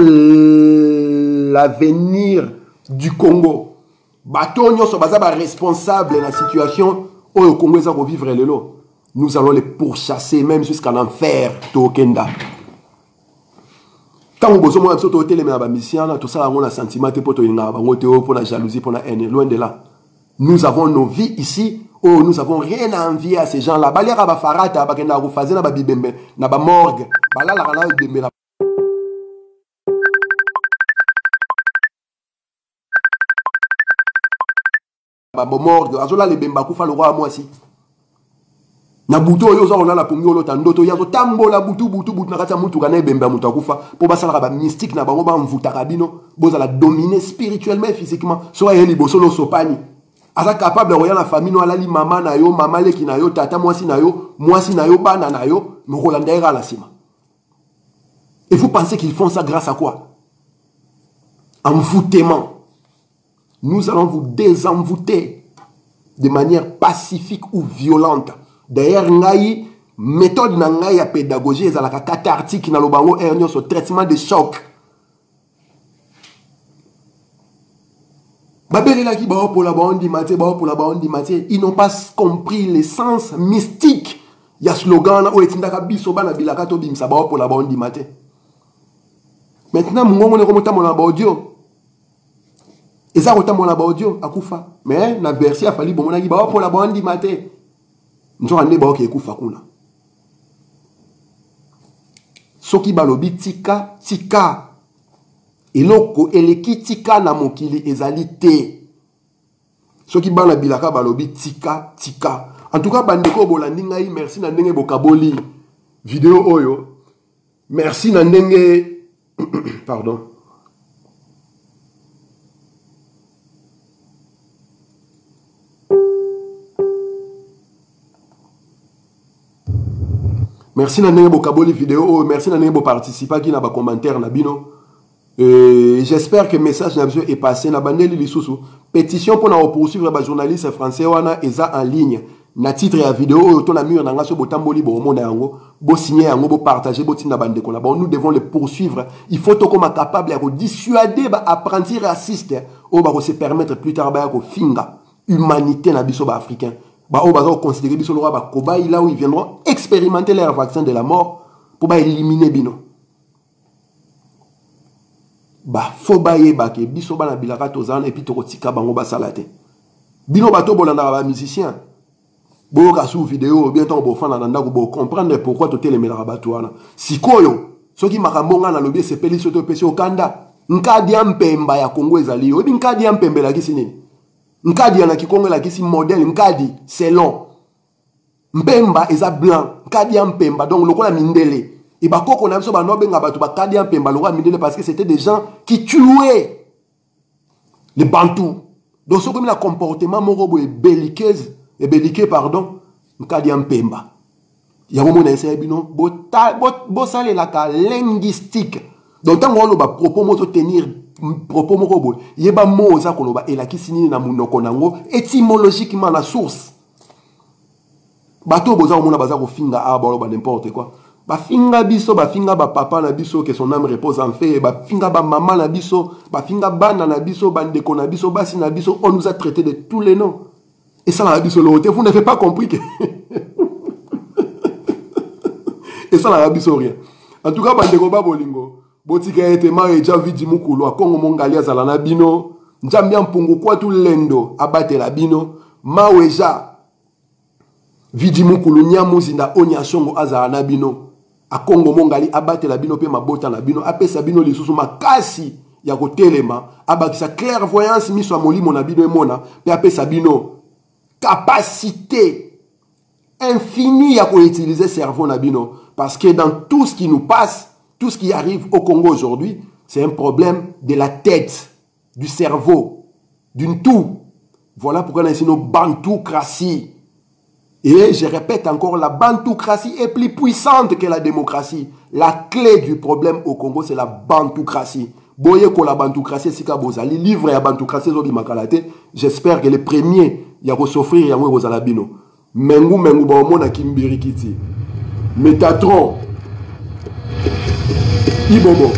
l'avenir du Congo. Batonio Sobazaba responsable de la situation où le Congo est à vivre le lot. Nous allons les pourchasser même jusqu'en enfer. Tokenda. Quand vous avez tout ça, on a sentiment pour la jalousie, pour la haine. Loin de là. Nous avons nos vies ici. Oh, nous avons rien à envier à ces gens-là. Balera ba farata, ba kenda ko faze na ba bibembe, na ba morgue. Bala la kana bibembe na ba morgue. Azola le bemba ku fa le roi moi si. Na buto yo zo na la pomio lo tandoto ya zo tambola butu na kata mutu kana bemba mutu akufa. Po basala ba mystique na bango ba mvuta kabino, boza la dominer spirituellement et physiquement. So yeli bosolo sopani. Asa capable de regarder la famille no alali mama na yo mama leki na yo tata mwasi na yo bana na yo me rolandera la sima. Et vous pensez qu'ils font ça grâce à quoi? Envoûtement. Nous allons vous désenvoûter de manière pacifique ou violente. D'ailleurs ngai méthode na ngai ya pédagogie ezalaka cathartique na lobango ernio so traitement de choc. Ils n'ont pas compris l'essence mystique. Il y a un slogan là, maintenant, mon audio. Et ça, on a audio à Koufa. Mais la version a fallu pour la bande maté. Nous avons un qui est Koufa kuna. Soki balobi tika tika. Eloko eleki tika na mokili ezali te. Soki bana bilaka balobi tika tika. En tout cas bandeko bolandi ngai merci na ndenge bokaboli vidéo oyo. Merci na ndenge pardon. Merci na ndenge bokaboli vidéo, merci na ndenge bo participer qui na ba commentaire na bino. J'espère que le message est passé na bandeli lisusu. Pétition pour na poursuivre ba journaliste français wana eza en ligne. Na titre ya vidéo to na mur na ngaso botamboli bo mona yango, bo signer yango, bo partager, bo tinda bande ko na ba. Nous devons les poursuivre. Il faut to comme capable ya ko dissuader ba apprenti raciste o ba ko se permettre plus tard ba ko finga humanité na biso ba africain. Ba o ba ko considérer biso lora ba koba là où ils viendront expérimenter leur vaccin de la mort pour ba éliminer bino. Ba fo ba yeba ke biso ba na bilaka tozana et puis to kotika bango ba salate. Bino ba to bolanda ba musicien. Boka sous vidéo bientôt bo fana na ndako bo comprendre pourquoi to telemela rabatwana. Sikoyo soki makambonga na lobi sepeli soto pesi okanda. Nkadi ya mpemba ya Kongo ezali. Obi nkadi ya mpembe la kisi nini? Nkadi ya na kikongo la kisi modèle nkadi c'est long. Mpemba eza blanc. Nkadi ya mpemba donc lokola mindele. Et bah koko na biso ba no benga batu ba kadi ya mpemba lokola mindele parce que c'était des gens qui tuaient les Bantous. Donc ce comme le comportement morobo est belliqueux pardon. Nkadi ya mpemba. Ya momo na essaye bino bo sale la ka linguistique. Donc tant on ba propos mo tenir propos moko boy yeba mo za koloba elakisi nini na munoko nango étymologiquement la source bato boza mona baza ko finga aba ba n'importe quoi ba finga biso ba finga ba papa na biso que son âme repose en paix ba finga ba maman na biso ba finga bana na biso bandeko na biso basi na biso on nous a traité de tous les noms et ça la biso lote vous n'avez pas compris que et ça la biso rien en tout cas bandeko ba bolingo botika ete ma eja vidi mukulu akongo mongali azala na bino njambia mpungu kwa tu lendo abate la bino ma weja vidi mukulu nyamuzi nda onya shongo azala na bino akongo mongali abate la bino pe mabota na bino apesa bino lisusu makasi ya kotelema abakisa clairvoyance miso ya molimo na bino emona pe apesa bino capacité infinie ya ko utiliser cerveau na bino parce que dans tout ce qui nous passe. Tout ce qui arrive au Congo aujourd'hui, c'est un problème de la tête, du cerveau, d'une toux. Voilà pourquoi on a ici nos bantoocraties. Et je répète encore, la bantoocratie est plus puissante que la démocratie. La clé du problème au Congo, c'est la bantoocratie. Boye ko la bantoocratie, sika bozali, livre ya bantoocratie zobi makalate. J'espère que les premiers, ya ko s'offrir ya mwe bozalabino. Mengu ba omona kimbirikiti. Métatron. Ibobo.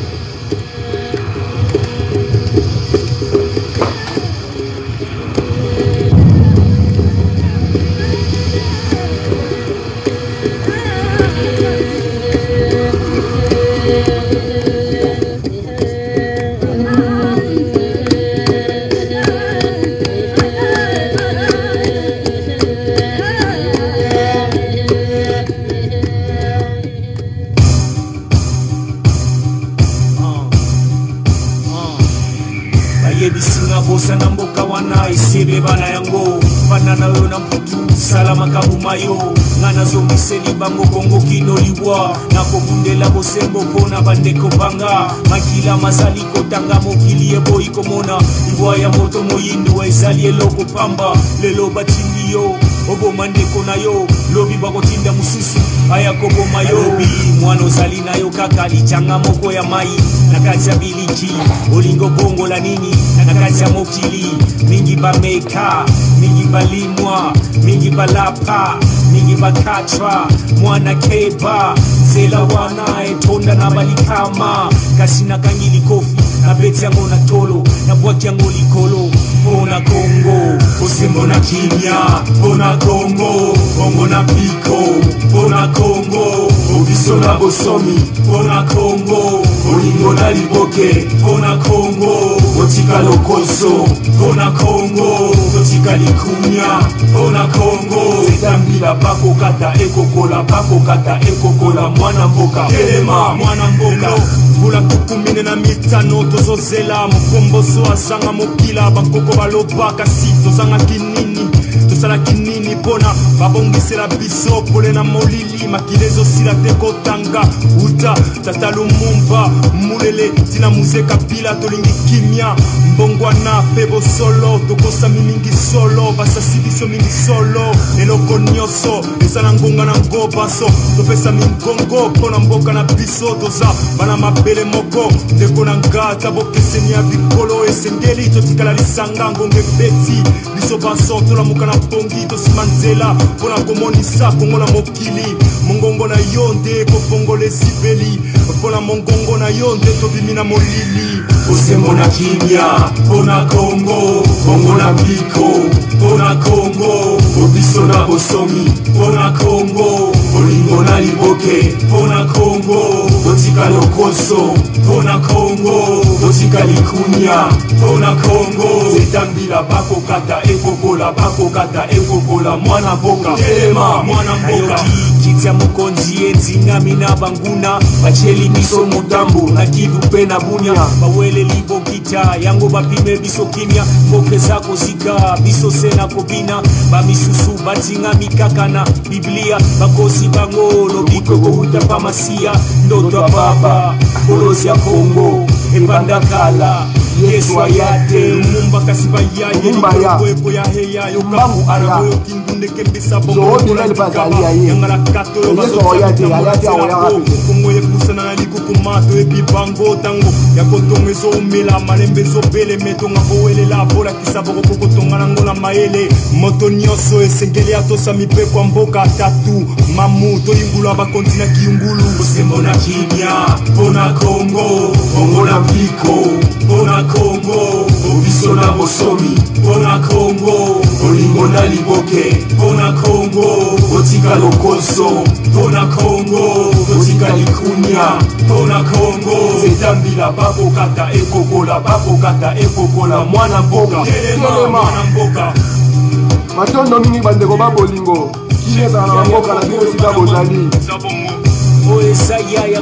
Sana mboka wana isebe bana yango banana yo na mputu salama kabumayo ngana zomiseli bango Kongo kinoliwa na kobundela bosembo pona bandeko banga makila mazali kotanga mokili ebo ikomona mbwa ya moto moyindu ezali eloko pamba lelo batindi yo obo mandeko na yo lobi bakotinda mususu aya koboma yo mwana ozali na yo kaka lichanga moko ya mai nakati ya biliki olingo bongo la nini nakati ya mokili mingi bameka mingi balimwa mingi balapa mingi bakachwa mwana keba zela wana etonda na balikama kasina kangili kofi na beti yango na tolo na bwaki yango likolo pona Kongo osembo na kimia pona Kongo bongo na piko pona Kongo obiso na bosomi pona Kongo olingo na liboke pona Kongo otika lokoso pona Kongo otika likumia pona Kongo zitambila bako kata ekokola mwana mboka elema mwana mboka bula kukumine na mitano tozozela mokomboso azanga mokila bakoko baloba kasi tozanga kinini tosala kinini pona babongisela biso pole na molili makile ezosila te kotanga uta tata lumumba mulele tina muzeka pila tolingi kimia mbongwana pe bosolo tokosami mingi solo basasi biso mingi solo eloko nyonso ezala ngonga na ngobaso topesa mingongo pona mboka na biso toza bana mabele moko ndeko na ngata bokeseni ya bikolo esengeli totikala lisanga ngonge beti biso baso tolamuka na pongi tosima nzela pona komonisa kongo na mokili mongongo na yo nde kofongola esibeli pona mongongo na yo nde tobimi na molili osembo na kimia pona kongo bongo na piko pona kongo obiso na bosomi pona kongo olingo na liboke pona kongo totika lokoso pona kongo totika likunya pona kongo zetambila bakokata ekokola mwana mboka telema mwana mboka kitia mokonzi enzingami na banguna bacheli biso mutambo na kivu pe na bunya bawele libokita yango bapime biso kimia mboke zako zika biso sena kobina bamisusu batingami kaka na biblia bakosi bango lobiko kouta pamasia ndoto baba kolosi ya Kongo ebanda kala Yesu ayate Lumumba kasiba ya yeko ya heya yokamu arabo yokingunde kembisa bongo yangala kato yobazo Kongo yekusana na likukumato epi bango tango yakotongezo umela malembezo bele metonga bowele la bola kisaboko kokotonga nango na maele moto nyonso esengeli atosa mipe kwa mboka tatu mamu toyimbula bakontina kiungulu osembo na kimia pona Kongo bongo na piko pona Kongo obiso na bosomi pona Kongo olingo na liboke pona Kongo otika lokoso pona Kongo otika likunya pona Kongo zetambila bakokata ekokola mwana mboka telema mwana mboka matondo mingi bandeko babolingo kieza na mboka na biso sika bozali oesaya ya